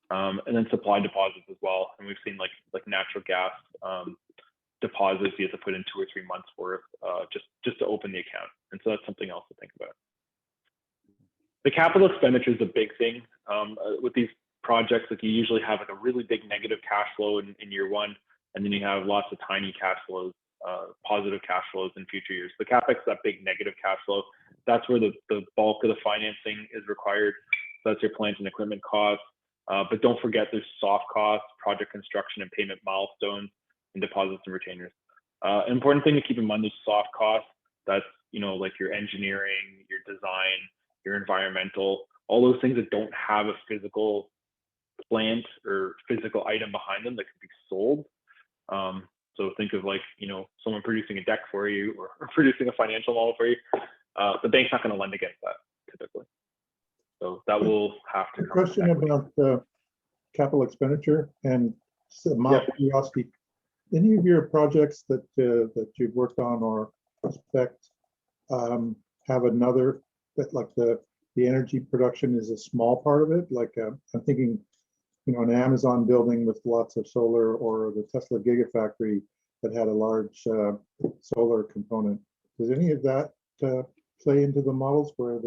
And then supply deposits as well. And we've seen like natural gas deposits you have to put in 2 or 3 months worth just to open the account. And so that's something else to think about. The capital expenditure is a big thing with these projects. Like you usually have like a really big negative cash flow in year one, and then you have lots of tiny cash flows, positive cash flows in future years. The CapEx, that big negative cash flow, that's where the bulk of the financing is required. So that's your plant and equipment costs. But don't forget there's soft costs, project construction and payment milestones, and deposits and retainers. An important thing to keep in mind is soft costs. That's, you know, like your engineering, your design, your environmental, all those things that don't have a physical plant or physical item behind them that can be sold. So think of like, you know, someone producing a deck for you or producing a financial model for you. The bank's not going to lend against that typically. So that will have to come. Question about capital expenditure and my curiosity. Any of your projects that you've worked on or expect have another, that like the energy production is a small part of it? Like I'm thinking, you know, an Amazon building with lots of solar, or the Tesla Gigafactory that had a large solar component. Does any of that play into the models where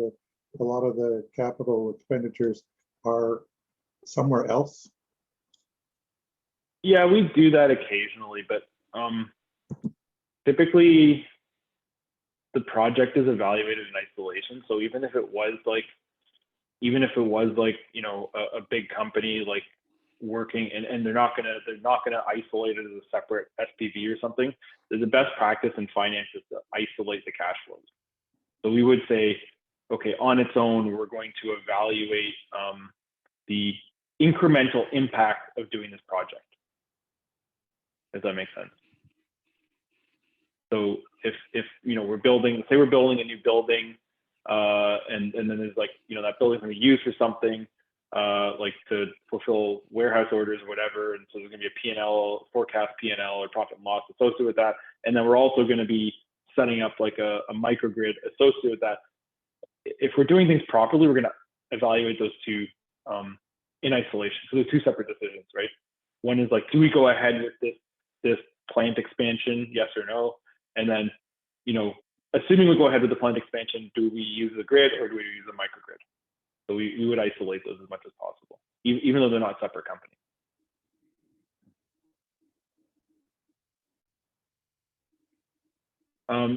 a lot of the capital expenditures are somewhere else? Yeah, we do that occasionally, but typically the project is evaluated in isolation. So even if it was like, you know, a big company like working, and they're not gonna isolate it as a separate SPV or something. The best practice in finance is to isolate the cash flows. So we would say, okay, on its own, we're going to evaluate the incremental impact of doing this project. Does that make sense? So if you know, say we're building a new building, and then there's like, you know, that building's gonna be used for something, like to fulfill warehouse orders or whatever, and so there's gonna be a P&L, forecast P&L or profit and loss associated with that, and then we're also gonna be setting up like a microgrid associated with that. If we're doing things properly, we're gonna evaluate those two in isolation. So there's two separate decisions, right? One is like, do we go ahead with this plant expansion, yes or no? And then, you know, assuming we go ahead with the plant expansion, do we use the grid or do we use a microgrid? So we would isolate those as much as possible, even though they're not separate companies.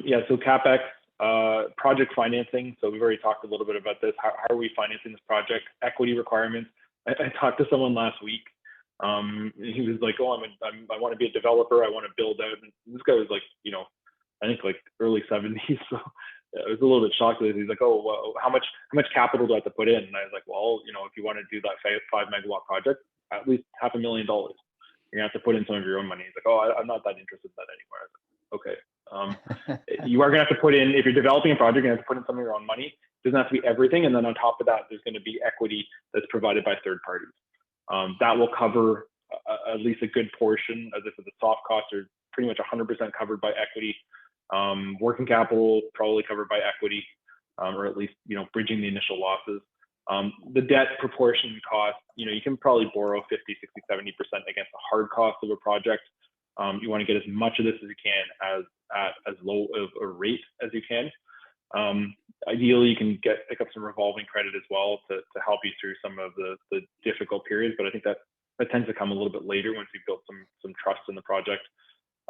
Yeah, so CapEx, project financing. So we've already talked a little bit about this. How are we financing this project? Equity requirements. I talked to someone last week. He was like, "Oh, I want to be a developer. I want to build out." And this guy was like, you know, I think like early 70s. So I was a little bit shocked with it. He's like, "Oh, well, how much capital do I have to put in?" And I was like, "Well, you know, if you want to do that 5 megawatt project, at least $500,000. You're gonna have to put in some of your own money." He's like, "Oh, I'm not that interested in that anymore." I was like, okay. You are gonna have to put in, if you're developing a project, you're gonna have to put in some of your own money. It doesn't have to be everything, and then on top of that, there's going to be equity that's provided by third parties. That will cover at least a good portion, as if the soft costs are pretty much 100% covered by equity. Working capital probably covered by equity, or at least, you know, bridging the initial losses. The debt proportion cost, you know, you can probably borrow 50, 60, 70% against the hard cost of a project. You want to get as much of this as you can at as low of a rate as you can. Ideally, you can pick up some revolving credit as well to help you through some of the difficult periods, but I think that tends to come a little bit later once you've built some trust in the project.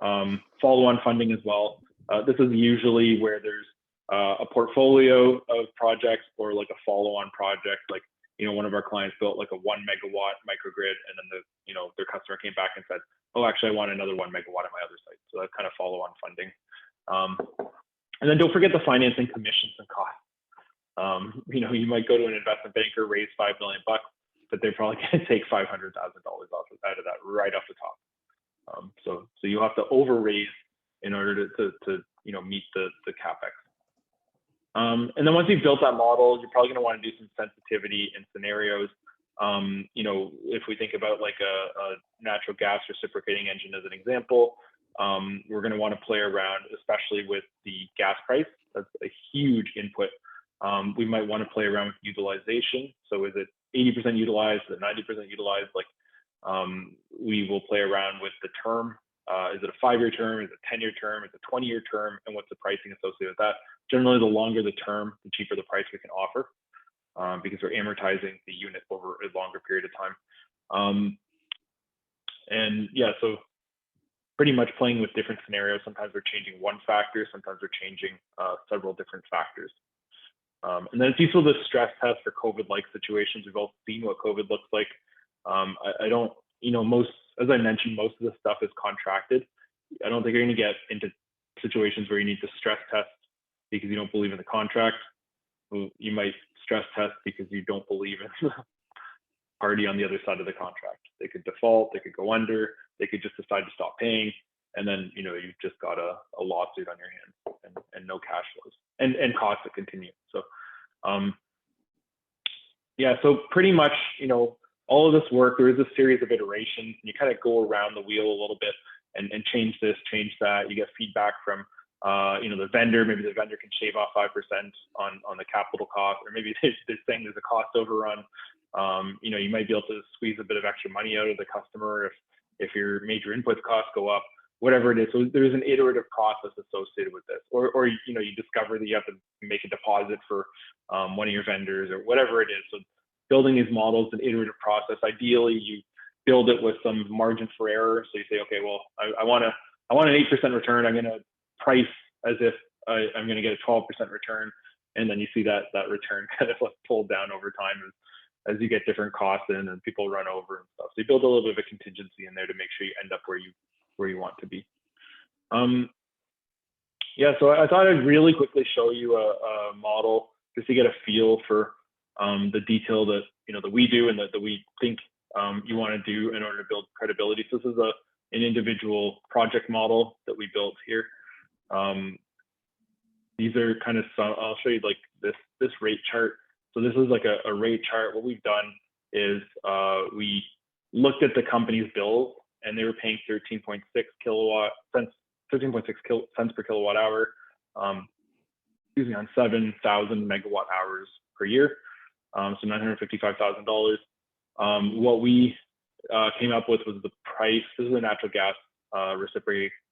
Follow-on funding as well. This is usually where there's a portfolio of projects or like a follow-on project. Like, you know, one of our clients built like a 1 megawatt microgrid, and then their customer came back and said, "Oh, actually, I want another 1 megawatt at my other site." So that's kind of follow-on funding. And then don't forget the financing commissions and costs. You know, you might go to an investment banker, raise $5 million, but they're probably going to take $500,000 out of that right off the top. So you have to over raise in order to you know, meet the capex. And then once you've built that model, you're probably going to want to do some sensitivity and scenarios. You know, if we think about like a natural gas reciprocating engine as an example, we're going to want to play around, especially with the gas price. That's a huge input. We might want to play around with utilization. So is it 80% utilized, is it 90% utilized? Like, we will play around with the term. Is it a 5-year term? Is it a 10-year term? Is it a 20-year term? And what's the pricing associated with that? Generally, the longer the term, the cheaper the price we can offer, because we're amortizing the unit over a longer period of time. And yeah, so pretty much playing with different scenarios. Sometimes we're changing one factor, sometimes we're changing several different factors. And then it's useful to stress test for COVID-like situations. We've all seen what COVID looks like. I don't, you know, as I mentioned, most of this stuff is contracted. I don't think you're going to get into situations where you need to stress test because you don't believe in the contract. You might stress test because you don't believe in the party on the other side of the contract. They could default, they could go under, they could just decide to stop paying, and then, you know, you've just got a lawsuit on your hands and no cash flows and costs that continue. So yeah, so pretty much, you know, all of this work, there is a series of iterations, and you kind of go around the wheel a little bit and change this, change that. You get feedback from you know, the vendor. Maybe the vendor can shave off 5% on the capital cost, or maybe they're saying there's a cost overrun. You know, you might be able to squeeze a bit of extra money out of the customer if your major input costs go up, whatever it is. So there's an iterative process associated with this, or you know, you discover that you have to make a deposit for one of your vendors or whatever it is. So building these models is an iterative process. Ideally, you build it with some margin for error. So you say, okay, well, I want an 8% return. I'm going to price as if I'm going to get a 12% return, and then you see that return kind of like pulled down over time as you get different costs in and people run over and stuff. So you build a little bit of a contingency in there to make sure you end up where you want to be. Yeah, so I thought I'd really quickly show you a model just to get a feel for the detail that, you know, that we do and that we think you want to do in order to build credibility. So this is an individual project model that we built here. These are kind of some, I'll show you like this rate chart. So this is like a rate chart. What we've done is we looked at the company's bills, and they were paying 13.6 cents per kilowatt hour, excuse me, on 7,000 megawatt hours per year. So $955,000. What we came up with was the price. This is a natural gas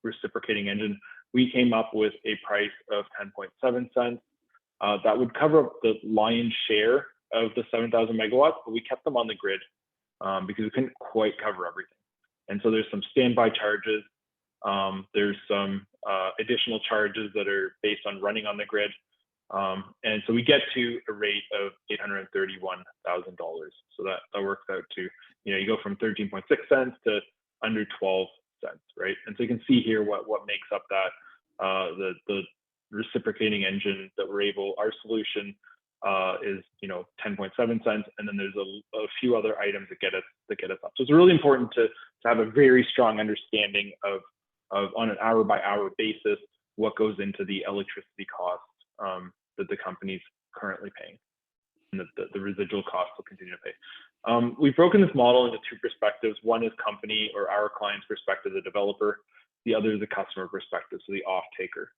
reciprocating engine. We came up with a price of 10.7 cents. That would cover up the lion's share of the 7,000 megawatts, but we kept them on the grid because we couldn't quite cover everything. And so there's some standby charges. There's some additional charges that are based on running on the grid. And so we get to a rate of $831,000. So that works out to, you know, you go from 13.6 cents to under 12 cents, right? And so you can see here what makes up that the reciprocating engine that our solution is, you know, 10.7 cents, and then there's a few other items that get us up. So it's really important to have a very strong understanding of on an hour by hour basis what goes into the electricity cost that the company's currently paying, and the residual costs will continue to pay. We've broken this model into two perspectives. One is company or our client's perspective, the developer. The other is the customer perspective, so the off-taker.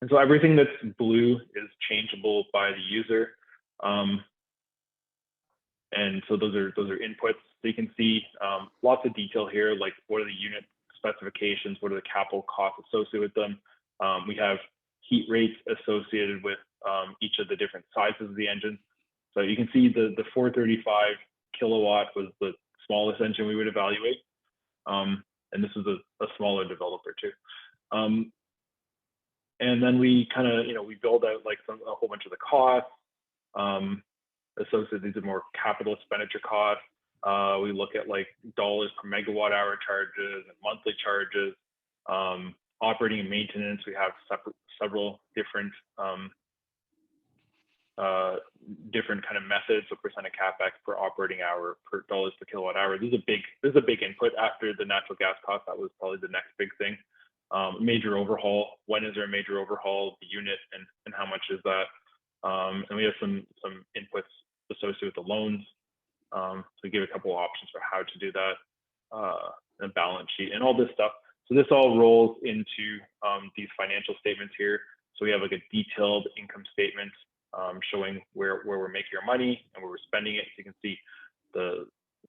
And so everything that's blue is changeable by the user. And so those are inputs. So you can see lots of detail here, like what are the unit specifications, what are the capital costs associated with them. We have heat rates associated with each of the different sizes of the engine. So you can see the 435 kilowatt was the smallest engine we would evaluate. And this is a smaller developer too. And then we kind of, you know, we build out like a whole bunch of the costs associated. These are more capital expenditure costs. We look at like dollars per megawatt hour charges and monthly charges. Operating and maintenance, we have several different kind of methods of percent of capex per operating hour per dollars per kilowatt hour. This is a big input. After the natural gas cost, that was probably the next big thing. Major overhaul. When is there a major overhaul? The unit and how much is that? And we have some inputs associated with the loans. we give a couple of options for how to do that, a balance sheet and all this stuff. So this all rolls into these financial statements here. So we have like a detailed income statement showing where we're making our money and where we're spending it. So you can see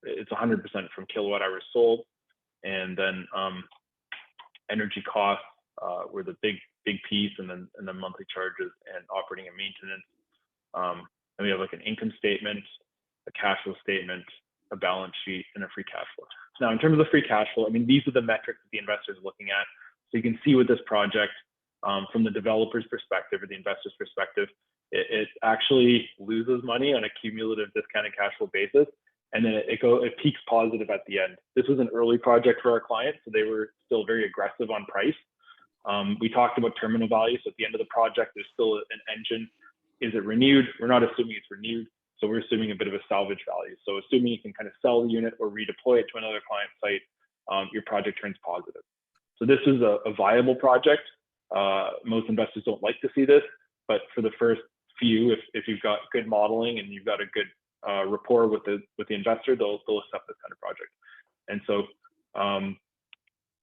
it's 100% from kilowatt hours sold, and then energy costs were the big piece, and then monthly charges and operating and maintenance. And we have like an income statement, a cash flow statement, a balance sheet, and a free cash flow. So now in terms of the free cash flow, I mean, these are the metrics that the investor is looking at. So you can see with this project, from the developer's perspective or the investor's perspective, it actually loses money on a cumulative discounted cash flow basis. And then it peaks positive at the end. This was an early project for our client, so they were still very aggressive on price. We talked about terminal value. So at the end of the project, there's still an engine. Is it renewed? We're not assuming it's renewed. So we're assuming a bit of a salvage value. So assuming you can kind of sell the unit or redeploy it to another client site, your project turns positive. So this is a viable project. Most investors don't like to see this, but for the first few, if you've got good modeling and you've got a good rapport with the investor, they'll accept this kind of project. And so,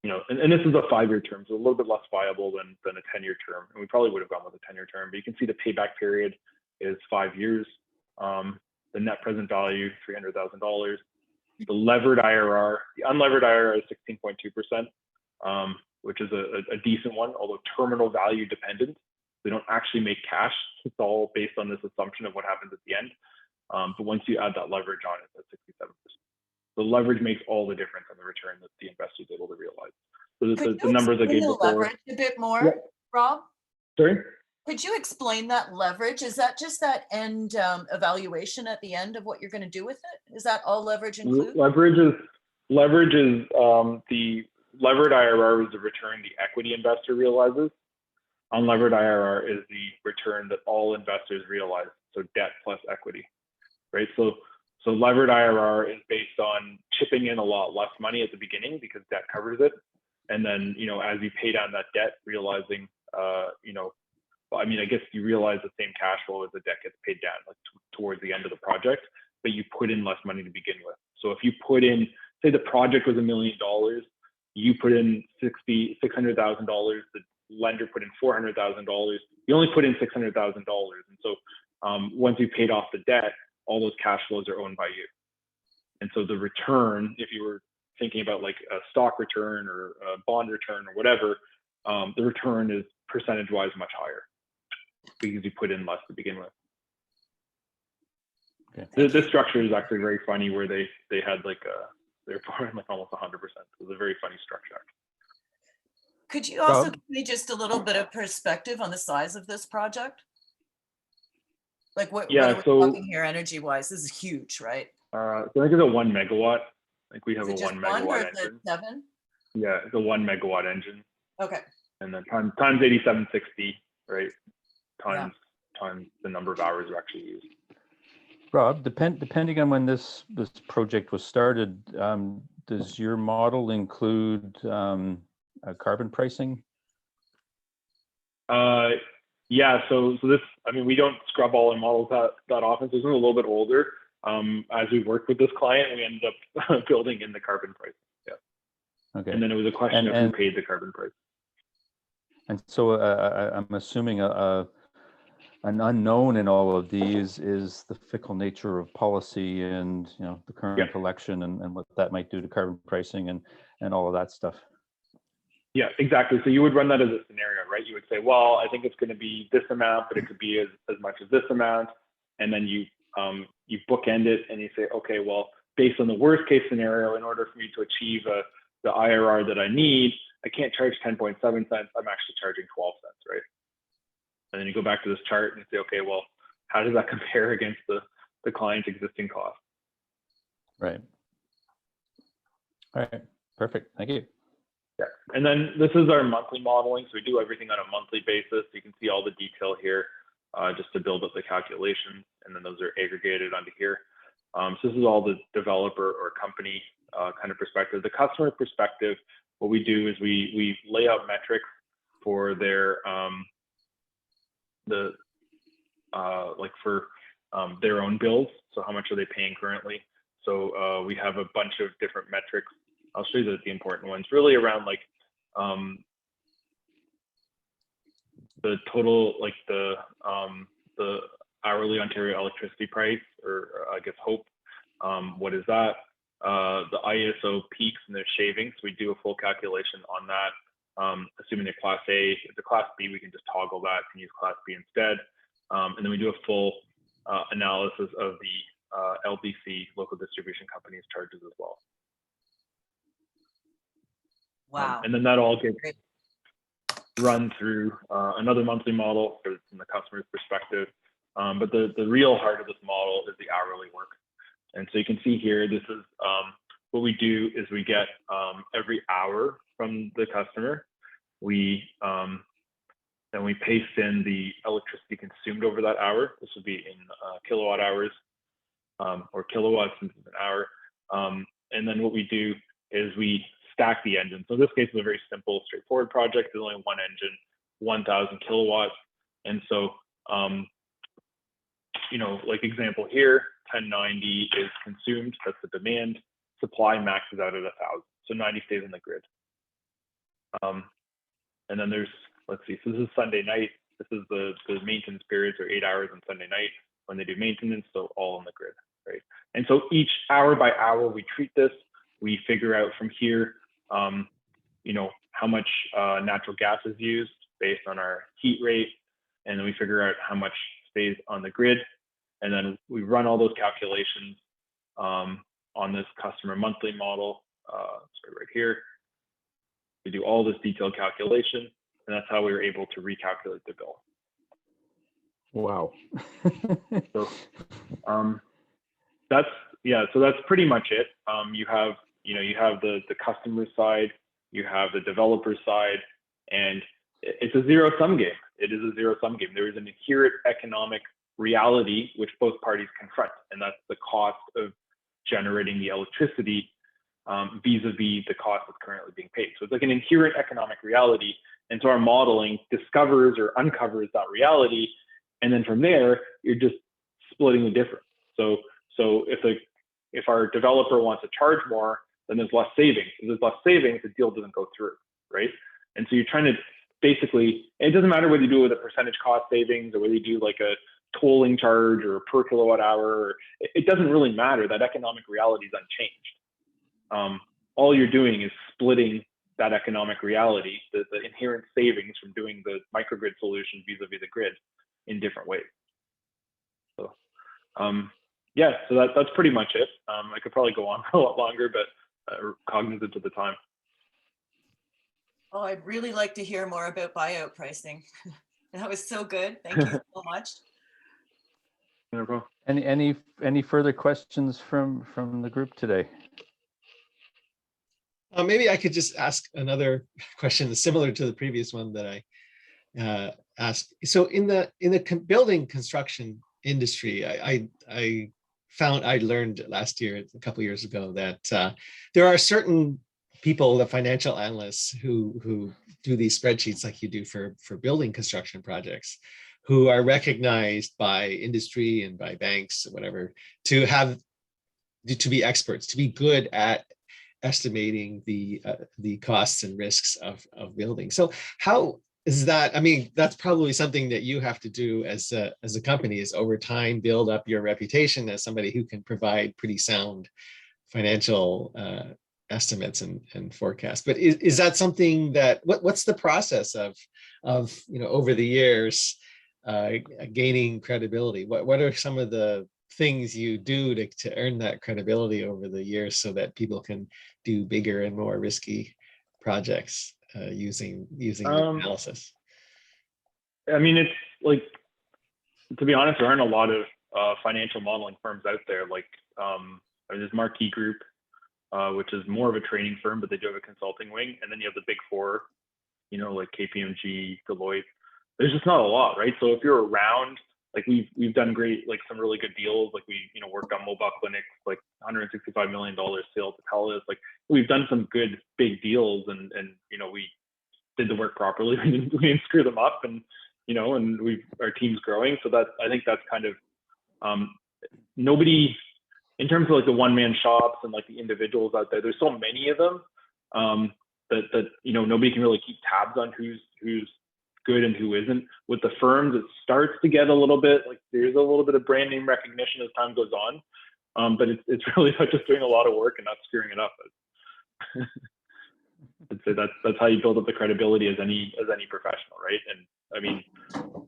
you know, and this is a 5-year term, so a little bit less viable than a 10-year term. And we probably would have gone with a 10-year term, but you can see the payback period is 5 years. The net present value, $300,000. The levered IRR, the unlevered IRR is 16.2%, which is a decent one, although terminal value dependent. We don't actually make cash. It's all based on this assumption of what happens at the end. But once you add that leverage on it, that's 67%. The leverage makes all the difference on the return that the investor is able to realize. So the numbers I gave before. Leverage a bit more, yeah. Rob? Sorry? Could you explain that leverage? Is that just that end evaluation at the end of what you're going to do with it? Is that all leverage includes? Leverage is the levered IRR is the return the equity investor realizes. Unlevered IRR is the return that all investors realize, so debt plus equity, right? So levered IRR is based on chipping in a lot less money at the beginning because debt covers it, and then, you know, as you pay down that debt, realizing, you know, I mean, I guess you realize the same cash flow as the debt gets paid down, like towards the end of the project, but you put in less money to begin with. So if you put in, say the project was $1 million, you put in $600,000, the lender put in $400,000, you only put in $600,000. And so once you paid off the debt, all those cash flows are owned by you. And so the return, if you were thinking about like a stock return or a bond return or whatever, the return is percentage-wise much higher because you put in less to begin with. Okay. This structure is actually very funny, where they had like they're pouring like almost 100%. It was a very funny structure. Could you also give me just a little bit of perspective on the size of this project? Like what are we talking here energy-wise? This is huge, right? So I think it's a 1 megawatt. I think we have a 1 megawatt engine. 7? Yeah, it's a 1 megawatt engine. Okay. And then times 8760, right? Times the number of hours we actually use. Rob, depending on when this project was started, does your model include carbon pricing? Yeah, so this, I mean, we don't scrub all our models that often, so this is a little bit older. As we worked with this client, we ended up building in the carbon price. Yeah. Okay. And then it was a question of who paid the carbon price. And so I'm assuming an unknown in all of these is the fickle nature of policy and, you know, the current election and what that might do to carbon pricing and all of that stuff. Yeah, exactly. So you would run that as a scenario, right? You would say, well, I think it's going to be this amount, but it could be as much as this amount. And then you bookend it and you say, okay, well, based on the worst case scenario, in order for me to achieve the IRR that I need, I can't charge 10.7 cents. I'm actually charging 12 cents, right? And then you go back to this chart and say, okay, well, how does that compare against the client's existing cost? Right. All right. Perfect. Thank you. Yeah. And then this is our monthly modeling. So we do everything on a monthly basis. You can see all the detail here just to build up the calculations. And then those are aggregated onto here. So this is all the developer or company kind of perspective. The customer perspective, what we do is we lay out metrics for their their own bills. So how much are they paying currently? So we have a bunch of different metrics. I'll show you the important ones, really around like the total, like the hourly Ontario electricity price, or I guess HOPE. What is that? The ISO peaks and their shavings. We do a full calculation on that. Assuming they're Class A. If they're Class B, we can just toggle that and use Class B instead. And then we do a full analysis of the LDC, local distribution companies, charges as well. Wow. And then that all gets run through another monthly model from the customer's perspective. But the real heart of this model is the hourly work. And so you can see here, this is what we do is we get every hour from the customer. Then we paste in the electricity consumed over that hour. This would be in kilowatt hours or kilowatts in an hour. And then what we do is we stack the engine. So in this case, it's a very simple, straightforward project. There's only one engine, 1,000 kilowatts. And so, you know, like example here, 1090 is consumed. That's the demand. Supply maxes out at 1,000. So 90 stays in the grid. And then there's, let's see, so this is Sunday night. This is the maintenance periods, or 8 hours on Sunday night when they do maintenance, so all on the grid, right? And so each hour by hour, we treat this. We figure out from here, you know, how much natural gas is used based on our heat rate, and then we figure out how much stays on the grid, and then we run all those calculations on this customer monthly model. So right here, we do all this detailed calculation, and that's how we were able to recalculate the bill. Wow. So that's pretty much it. You have the customer side, you have the developer side, and it's a zero-sum game. It is a zero-sum game. There is an inherent economic reality which both parties confront, and that's the cost of generating the electricity vis-a-vis the cost that's currently being paid. So it's like an inherent economic reality. And so our modeling discovers or uncovers that reality. And then from there, you're just splitting the difference. So if our developer wants to charge more, then there's less savings. If there's less savings, the deal doesn't go through, right? And so you're trying to basically, it doesn't matter whether you do it with a percentage cost savings or whether you do like a tolling charge or per kilowatt hour, it doesn't really matter. That economic reality is unchanged. All you're doing is splitting that economic reality, the inherent savings from doing the microgrid solution vis-a-vis the grid in different ways. So yeah, so that's pretty much it. I could probably go on a lot longer, but cognizant of the time. Oh, I'd really like to hear more about buyout pricing. That was so good. Thank you so much. No problem. Any further questions from the group today? Maybe I could just ask another question similar to the previous one that I asked. So in the building construction industry, I learned last year, a couple of years ago, that there are certain people, the financial analysts who do these spreadsheets like you do for building construction projects, who are recognized by industry and by banks or whatever to be experts, to be good at estimating the costs and risks of building. So how is that? I mean, that's probably something that you have to do as a company, is over time build up your reputation as somebody who can provide pretty sound financial estimates and forecasts. But is that something that what's the process of over the years gaining credibility? What are some of the things you do to earn that credibility over the years so that people can do bigger and more risky projects using analysis? I mean, it's like, to be honest, there aren't a lot of financial modeling firms out there. Like there's Marquee Group, which is more of a training firm, but they do have a consulting wing. And then you have the big four, like KPMG, Deloitte. There's just not a lot, right? So if you're around, like we've done great, like some really good deals. Like we, worked on mobile clinics, like $165 million sale to TELUS. Like we've done some good big deals, and we did the work properly. We didn't screw them up, and and our team's growing. So I think that's kind of nobody in terms of like the one-man shops and like the individuals out there, there's so many of them that you know, nobody can really keep tabs on who's good and who isn't. With the firms, it starts to get a little bit like there's a little bit of brand name recognition as time goes on, but it's really about just doing a lot of work and not screwing it up. I'd say that's how you build up the credibility as any professional, right? And I mean,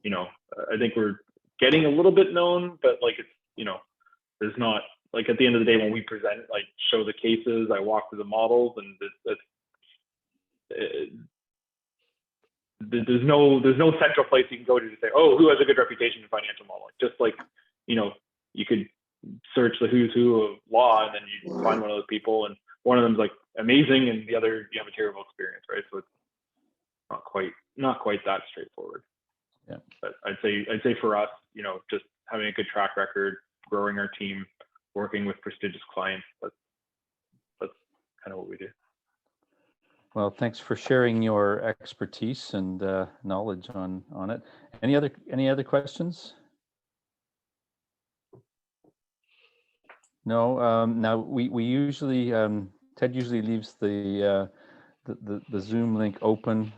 you know, I think we're getting a little bit known, but like it's, you know, there's not like at the end of the day when we present, like show the cases, I walk through the models, and there's no central place you can go to say, oh, who has a good reputation in financial modeling? Just like, you know, you could search the who's who of law, and then you find one of those people, and one of them's like amazing, and the other you have a terrible experience, right? So it's not quite that straightforward. Yeah. But I'd say for us, you know, just having a good track record, growing our team, working with prestigious clients, that's kind of what we do. Well, thanks for sharing your expertise and knowledge on it. Any other questions? No. Now we usually Ted usually leaves the Zoom link open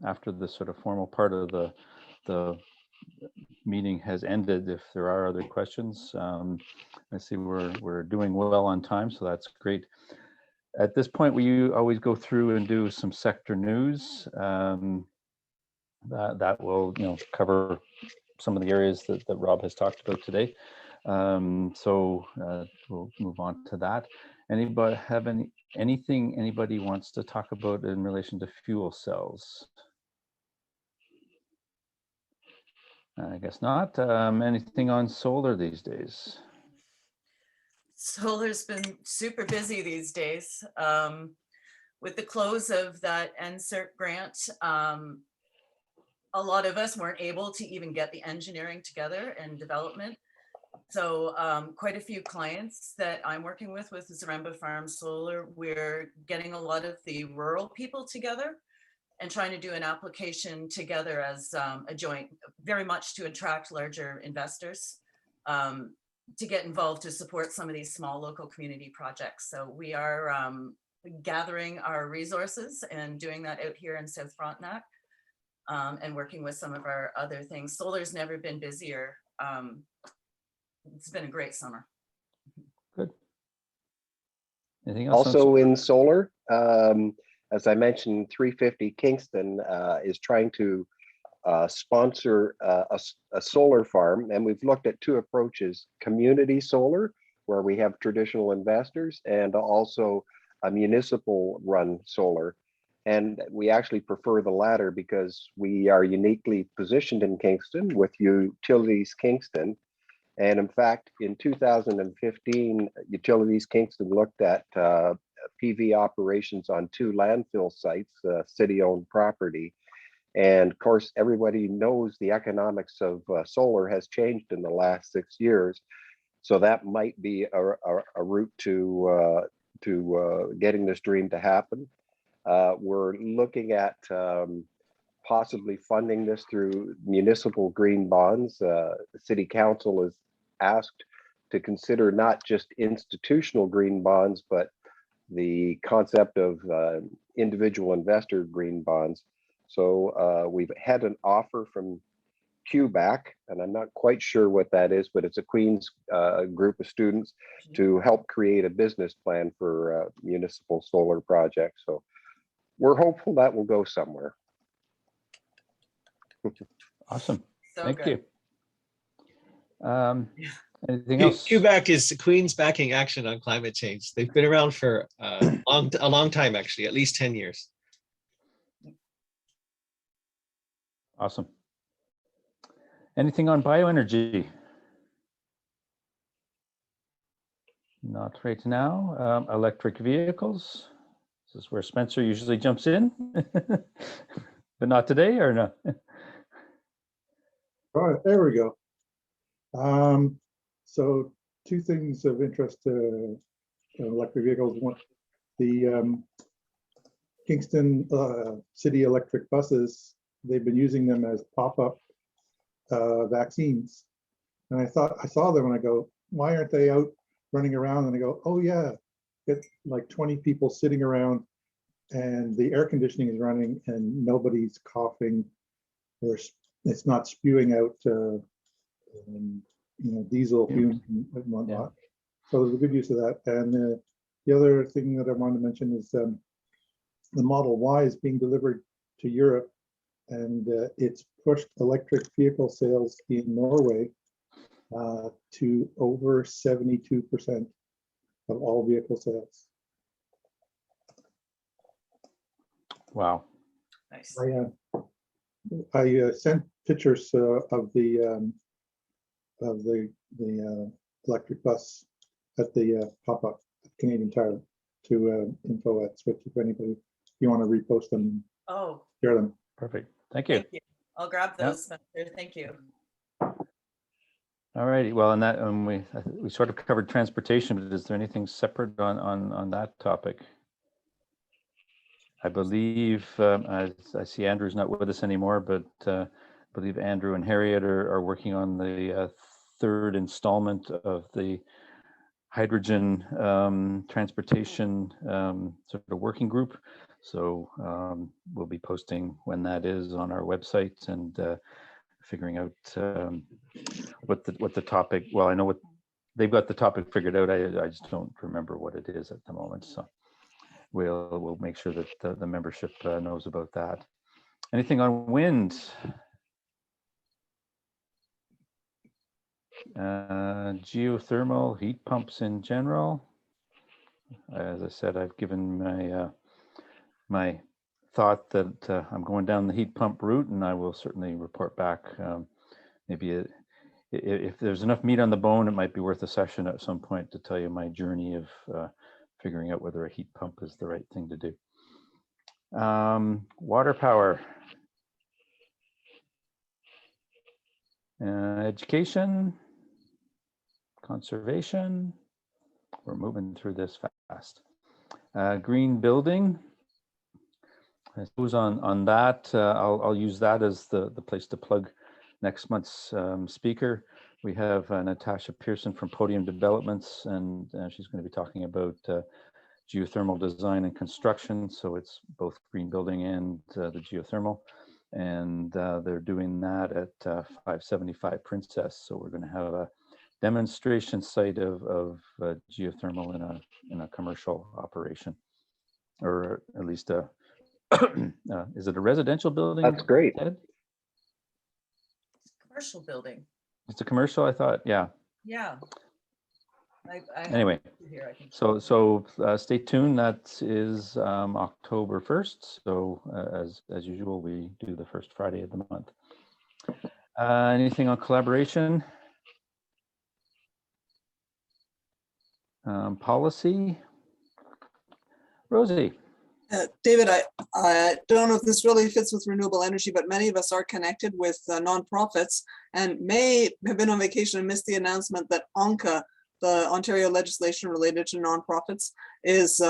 after the sort of formal part of the meeting has ended. If there are other questions, I see we're doing well on time, so that's great. At this point, we always go through and do some sector news that will, you know, cover some of the areas that Rob has talked about today. So we'll move on to that. Anybody have anything anybody wants to talk about in relation to fuel cells? I guess not. Anything on solar these days? Solar's been super busy these days. With the close of that NSERC grant, a lot of us weren't able to even get the engineering together and development. So quite a few clients that I'm working with Zaremba Farm Solar, we're getting a lot of the rural people together and trying to do an application together as a joint, very much to attract larger investors to get involved to support some of these small local community projects. So we are gathering our resources and doing that out here in South Frontenac and working with some of our other things. Solar's never been busier. It's been a great summer. Good. Anything else? Also in solar, as I mentioned, 350 Kingston is trying to sponsor a solar farm, and we've looked at two approaches: community solar, where we have traditional investors, and also a municipal run solar. And we actually prefer the latter because we are uniquely positioned in Kingston with Utilities Kingston. And in fact, in 2015, Utilities Kingston looked at PV operations on 2 landfill sites, city-owned property. And of course, everybody knows the economics of solar has changed in the last 6 years. So that might be a route to getting this dream to happen. We're looking at possibly funding this through municipal green bonds. The City Council is asked to consider not just institutional green bonds, but the concept of individual investor green bonds. So we've had an offer from QBAC, and I'm not quite sure what that is, but it's a Queen's group of students to help create a business plan for municipal solar projects. So we're hopeful that will go somewhere. Awesome. So Thank good. you. Anything else? QBAC is Queen's Backing Action on Climate Change. They've been around for a long time, actually, at least 10 years. Awesome. Anything on bioenergy? Not right now. Electric vehicles. This is where Spencer usually jumps in, but not today, or no? All right, there we go. So 2 things of interest to electric vehicles. One, the Kingston city electric buses, they've been using them as pop-up vaccines. And I saw them and I go, why aren't they out running around and I go, oh yeah, get like 20 people sitting around and the air conditioning is running and nobody's coughing or it's not spewing out, diesel fumes and whatnot. So there's a good use of that. And the other thing that I wanted to mention is the Model Y is being delivered to Europe, and it's pushed electric vehicle sales in Norway to over 72% of all vehicle sales. Wow. Nice. I sent pictures of the electric bus at the pop-up Canadian Tire to info@switch if anybody, if you want to repost them, Oh, share them. Perfect. Thank you. thank you. I'll grab those, Spencer. Thank you. All righty. Well, on that, we sort of covered transportation, but is there anything separate on that topic? I believe I see Andrew's not with us anymore, but I believe Andrew and Harriet are working on the third installment of the hydrogen transportation sort of working group. So we'll be posting when that is on our website and figuring out what the topic. Well, I know what they've got the topic figured out. I just don't remember what it is at the moment. So we'll make sure that the membership knows about that. Anything on wind? Geothermal, heat pumps in general. As I said, I've given my thought that I'm going down the heat pump route, and I will certainly report back. Maybe if there's enough meat on the bone, it might be worth a session at some point to tell you my journey of figuring out whether a heat pump is the right thing to do. Water power. Education. Conservation. We're moving through this fast. Green building. I suppose on that, I'll use that as the place to plug next month's speaker. We have Natasha Pearson from Podium Developments, and she's going to be talking about geothermal design and construction. So it's both green building and the geothermal. And they're doing that at 575 Princess. So we're going to have a demonstration site of geothermal in a commercial operation, or at least a is it a residential building? That's great. Ted? Commercial building. It's a commercial, I thought. Yeah. Yeah. Anyway, here, I think. so stay tuned. That is October 1st. So as usual, we do the first Friday of the month. Anything on collaboration? Policy? Rosie. David, I don't know if this really fits with renewable energy, but many of us are connected with nonprofits and may have been on vacation and missed the announcement that ONCA, the Ontario legislation related to nonprofits, is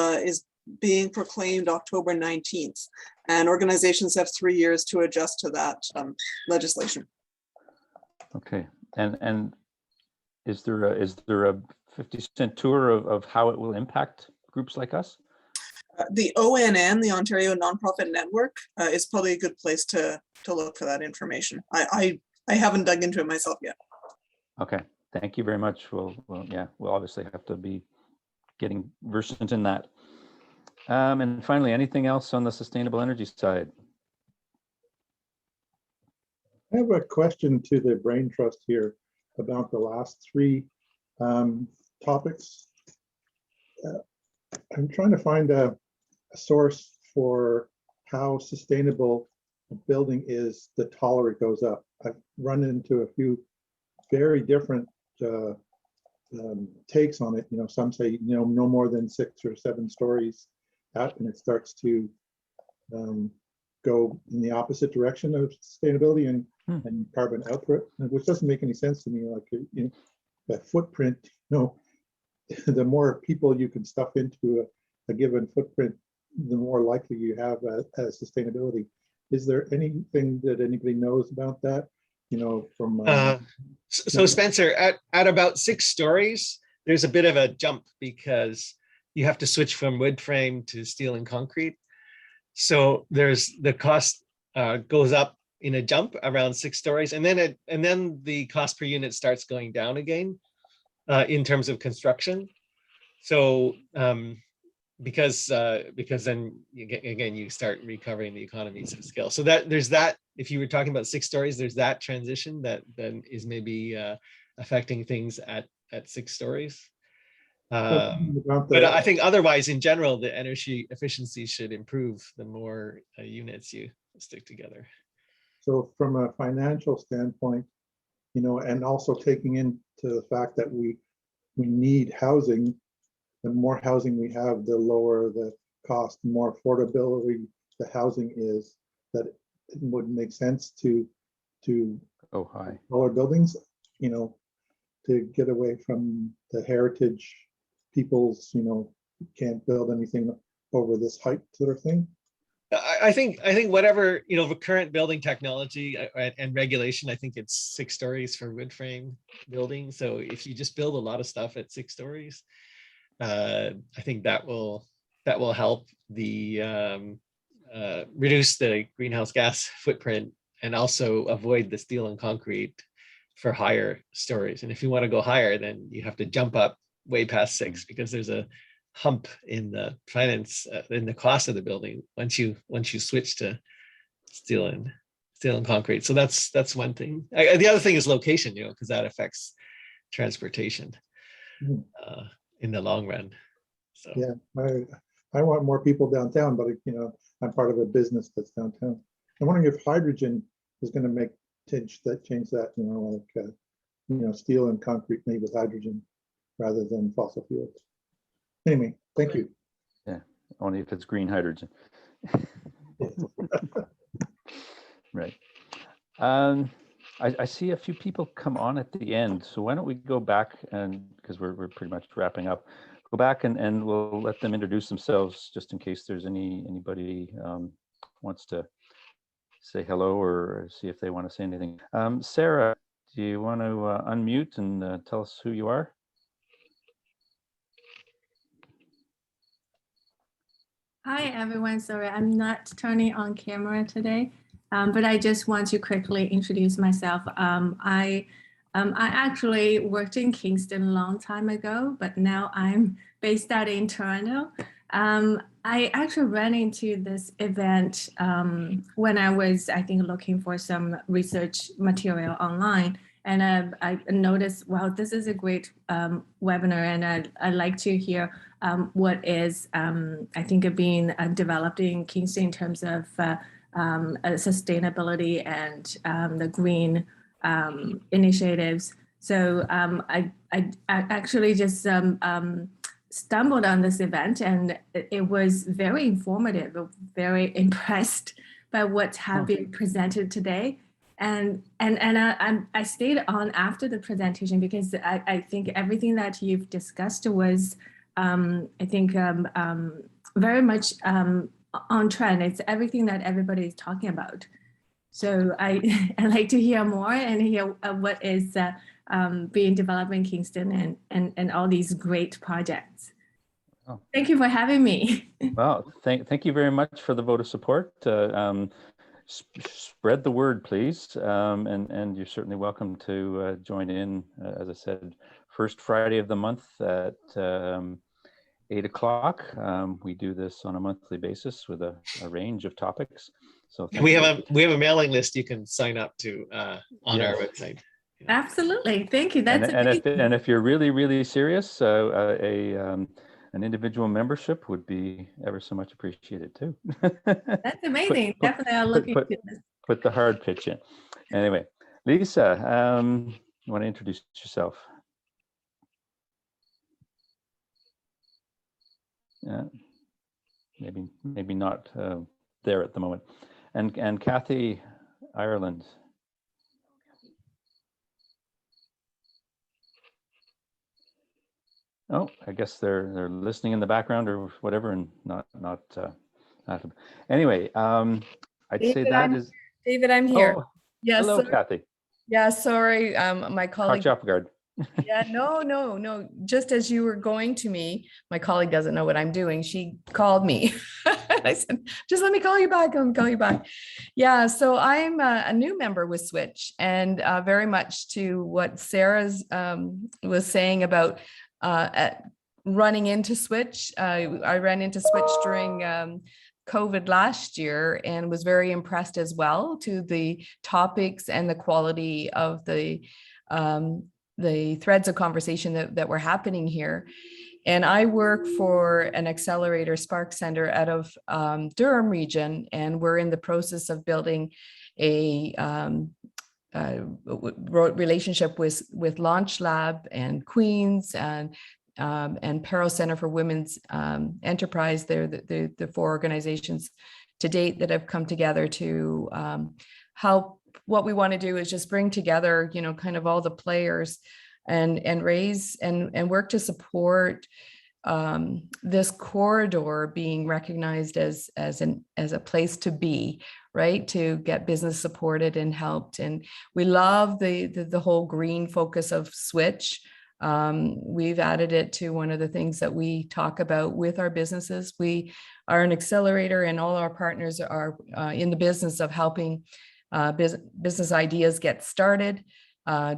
being proclaimed October 19th. And organizations have 3 years to adjust to that legislation. Okay, and is there a 50-cent tour of how it will impact groups like us? The ONN, the Ontario Nonprofit Network, is probably a good place to look for that information. I haven't dug into it myself yet. Okay, thank you very much. We'll obviously have to be getting versed in that. And finally, anything else on the sustainable energy side? I have a question to the Brain Trust here about the last 3 topics. I'm trying to find a source for how sustainable a building is the taller it goes up. I've run into a few very different takes on it. Some say no more than 6 or 7 stories out, and it starts to go in the opposite direction of sustainability and carbon output, which doesn't make any sense to me. Like that footprint, the more people you can stuff into a given footprint, the more likely you have as sustainability. Is there anything that anybody knows about that? From so Spencer, at about 6 stories, there's a bit of a jump because you have to switch from wood frame to steel and concrete. So there's the cost goes up in a jump around 6 stories, and then the cost per unit starts going down again in terms of construction. So because then you start recovering the economies of scale. So that there's that. If you were talking about 6 stories, there's that transition that then is maybe affecting things at 6 stories. But I think otherwise, in general, the energy efficiency should improve the more units you stick together. So from a financial standpoint, you know, and also taking into the fact that we need housing, the more housing we have, the lower the cost, the more affordability the housing is, that it would make sense to go high. Lower buildings, you know, to get away from the heritage people's, you know, can't build anything over this height sort of thing. I think whatever, you know, the current building technology and regulation, I think it's 6 stories for wood frame building. So if you just build a lot of stuff at 6 stories, I think that will help the reduce the greenhouse gas footprint and also avoid the steel and concrete for higher stories. And if you want to go higher, then you have to jump up way past 6 because there's a hump in the finance in the cost of the building once you switch to steel and concrete. So that's one thing. The other thing is location, you know, because that affects transportation in the long run. So yeah, I want more people downtown, but you know, I'm part of a business that's downtown. I'm wondering if hydrogen is going to change that, you know, like you know, steel and concrete made with hydrogen rather than fossil fuels. Anyway, thank you. Yeah, only if it's green hydrogen. Right. I see a few people come on at the end, so why don't we go back, and because we're pretty much wrapping up, go back and we'll let them introduce themselves just in case there's anybody wants to say hello or see if they want to say anything. Sarah, do you want to unmute and tell us who you are? Hi, everyone. Sorry, I'm not turning on camera today, but I just want to quickly introduce myself. I actually worked in Kingston a long time ago, but now I'm based out in Toronto. I actually ran into this event when I was, I think, looking for some research material online. And I noticed, wow, this is a great webinar, and I'd like to hear what is, I think, being developed in Kingston in terms of sustainability and the green initiatives. So I actually just stumbled on this event, and it was very informative, very impressed by what have been presented today. And I stayed on after the presentation because I think everything that you've discussed was, I think, very much on trend. It's everything that everybody is talking about. So I'd like to hear more and hear what is being developed in Kingston and all these great projects. Oh. Thank you for having me. Well, thank you very much for the vote of support. Spread the word, please, and you're certainly welcome to join in. As I said, first Friday of the month at 8 o'clock. We do this on a monthly basis with a range of topics. So we have a mailing list you can sign up to on our website. Absolutely, thank you. That's and if you're really serious, an individual membership would be ever so much appreciated too. That's amazing. Definitely, I'll look into this. Put the hard pitch in. Anyway, Lisa, you want to introduce yourself? Yeah, maybe not there at the moment. And Kathy Ireland. Oh, I guess they're listening in the background or whatever, and not. Anyway, I'd say that is David. I'm here. Oh, yes. hello, Kathy. Yeah, sorry, my colleague. Caught you off guard. Yeah, no. Just as you were going to me, my colleague doesn't know what I'm doing. She called me. I said, just let me call you back. I'll call you back. Yeah, so I'm a new member with Switch, and very much to what Sarah's was saying about running into Switch. I ran into Switch during COVID last year and was very impressed as well to the topics and the quality of the threads of conversation that were happening here. And I work for an accelerator Spark Center out of Durham region, and we're in the process of building a relationship with Launch Lab and Queens and Peril Center for Women's Enterprise. They're the four organizations to date that have come together to help. What we want to do is just bring together, kind of all the players and raise and work to support this corridor being recognized as a place to be, right? To get business supported and helped. And we love the whole green focus of Switch. We've added it to one of the things that we talk about with our businesses. We are an accelerator, and all our partners are in the business of helping business ideas get started,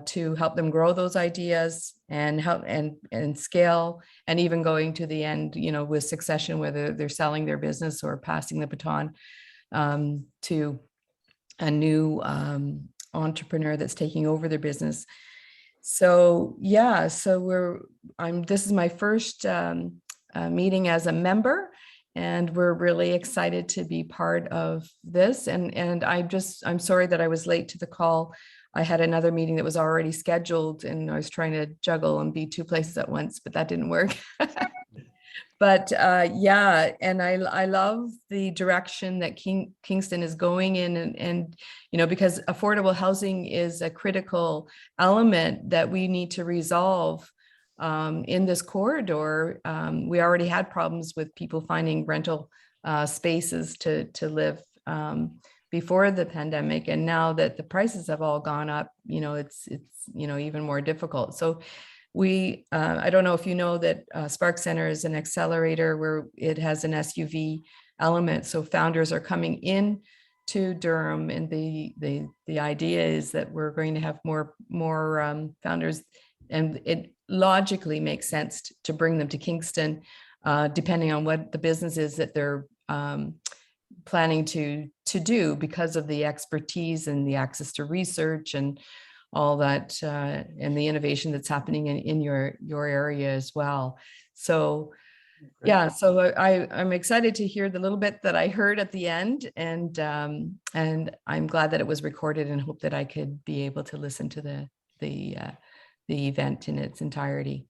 to help them grow those ideas and help and scale, and even going to the end, with succession, whether they're selling their business or passing the baton to a new entrepreneur that's taking over their business. So yeah, this is my first meeting as a member, and we're really excited to be part of this. And I'm sorry that I was late to the call. I had another meeting that was already scheduled, and I was trying to juggle and be two places at once, but that didn't work. But yeah, and I love the direction that Kingston is going in, and because affordable housing is a critical element that we need to resolve in this corridor. We already had problems with people finding rental spaces to live before the pandemic, and now that the prices have all gone up, it's even more difficult. So I don't know if you know that Spark Center is an accelerator where it has an SUV element. So founders are coming in to Durham, and the idea is that we're going to have more founders, and it logically makes sense to bring them to Kingston, depending on what the business is that they're planning to do, because of the expertise and the access to research and all that, and the innovation that's happening in your area as well. So yeah, so I'm excited to hear the little bit that I heard at the end, and I'm glad that it was recorded, and hope that I could be able to listen to the event in its entirety.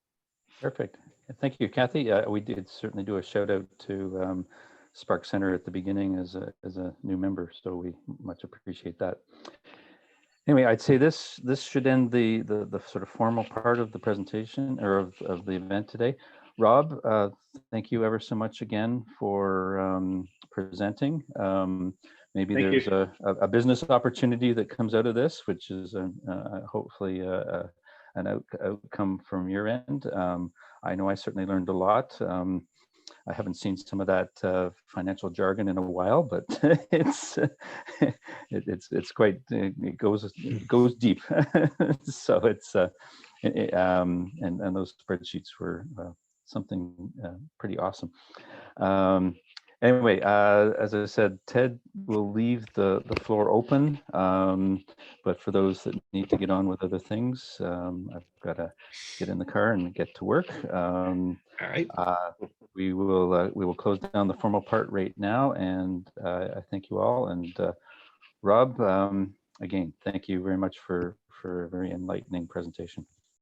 Perfect. Thank you, Kathy. We did certainly do a shout out to Spark Center at the beginning as a new member, so we much appreciate that. Anyway, I'd say this should end the sort of formal part of the presentation, or of the event today. Rob, thank you ever so much again for presenting. Maybe there's a business opportunity that comes out of this, which is hopefully an outcome from your end. I know I certainly learned a lot. I haven't seen some of that financial jargon in a while, but it's quite, it goes deep. So it's and those spreadsheets were something pretty awesome. Anyway, as I said, Ted will leave the floor open, but for those that need to get on with other things, I've got to get in the car and get to work. All right. We will close down the formal part right now, and I thank you all. And Rob, again, thank you very much for a very enlightening presentation.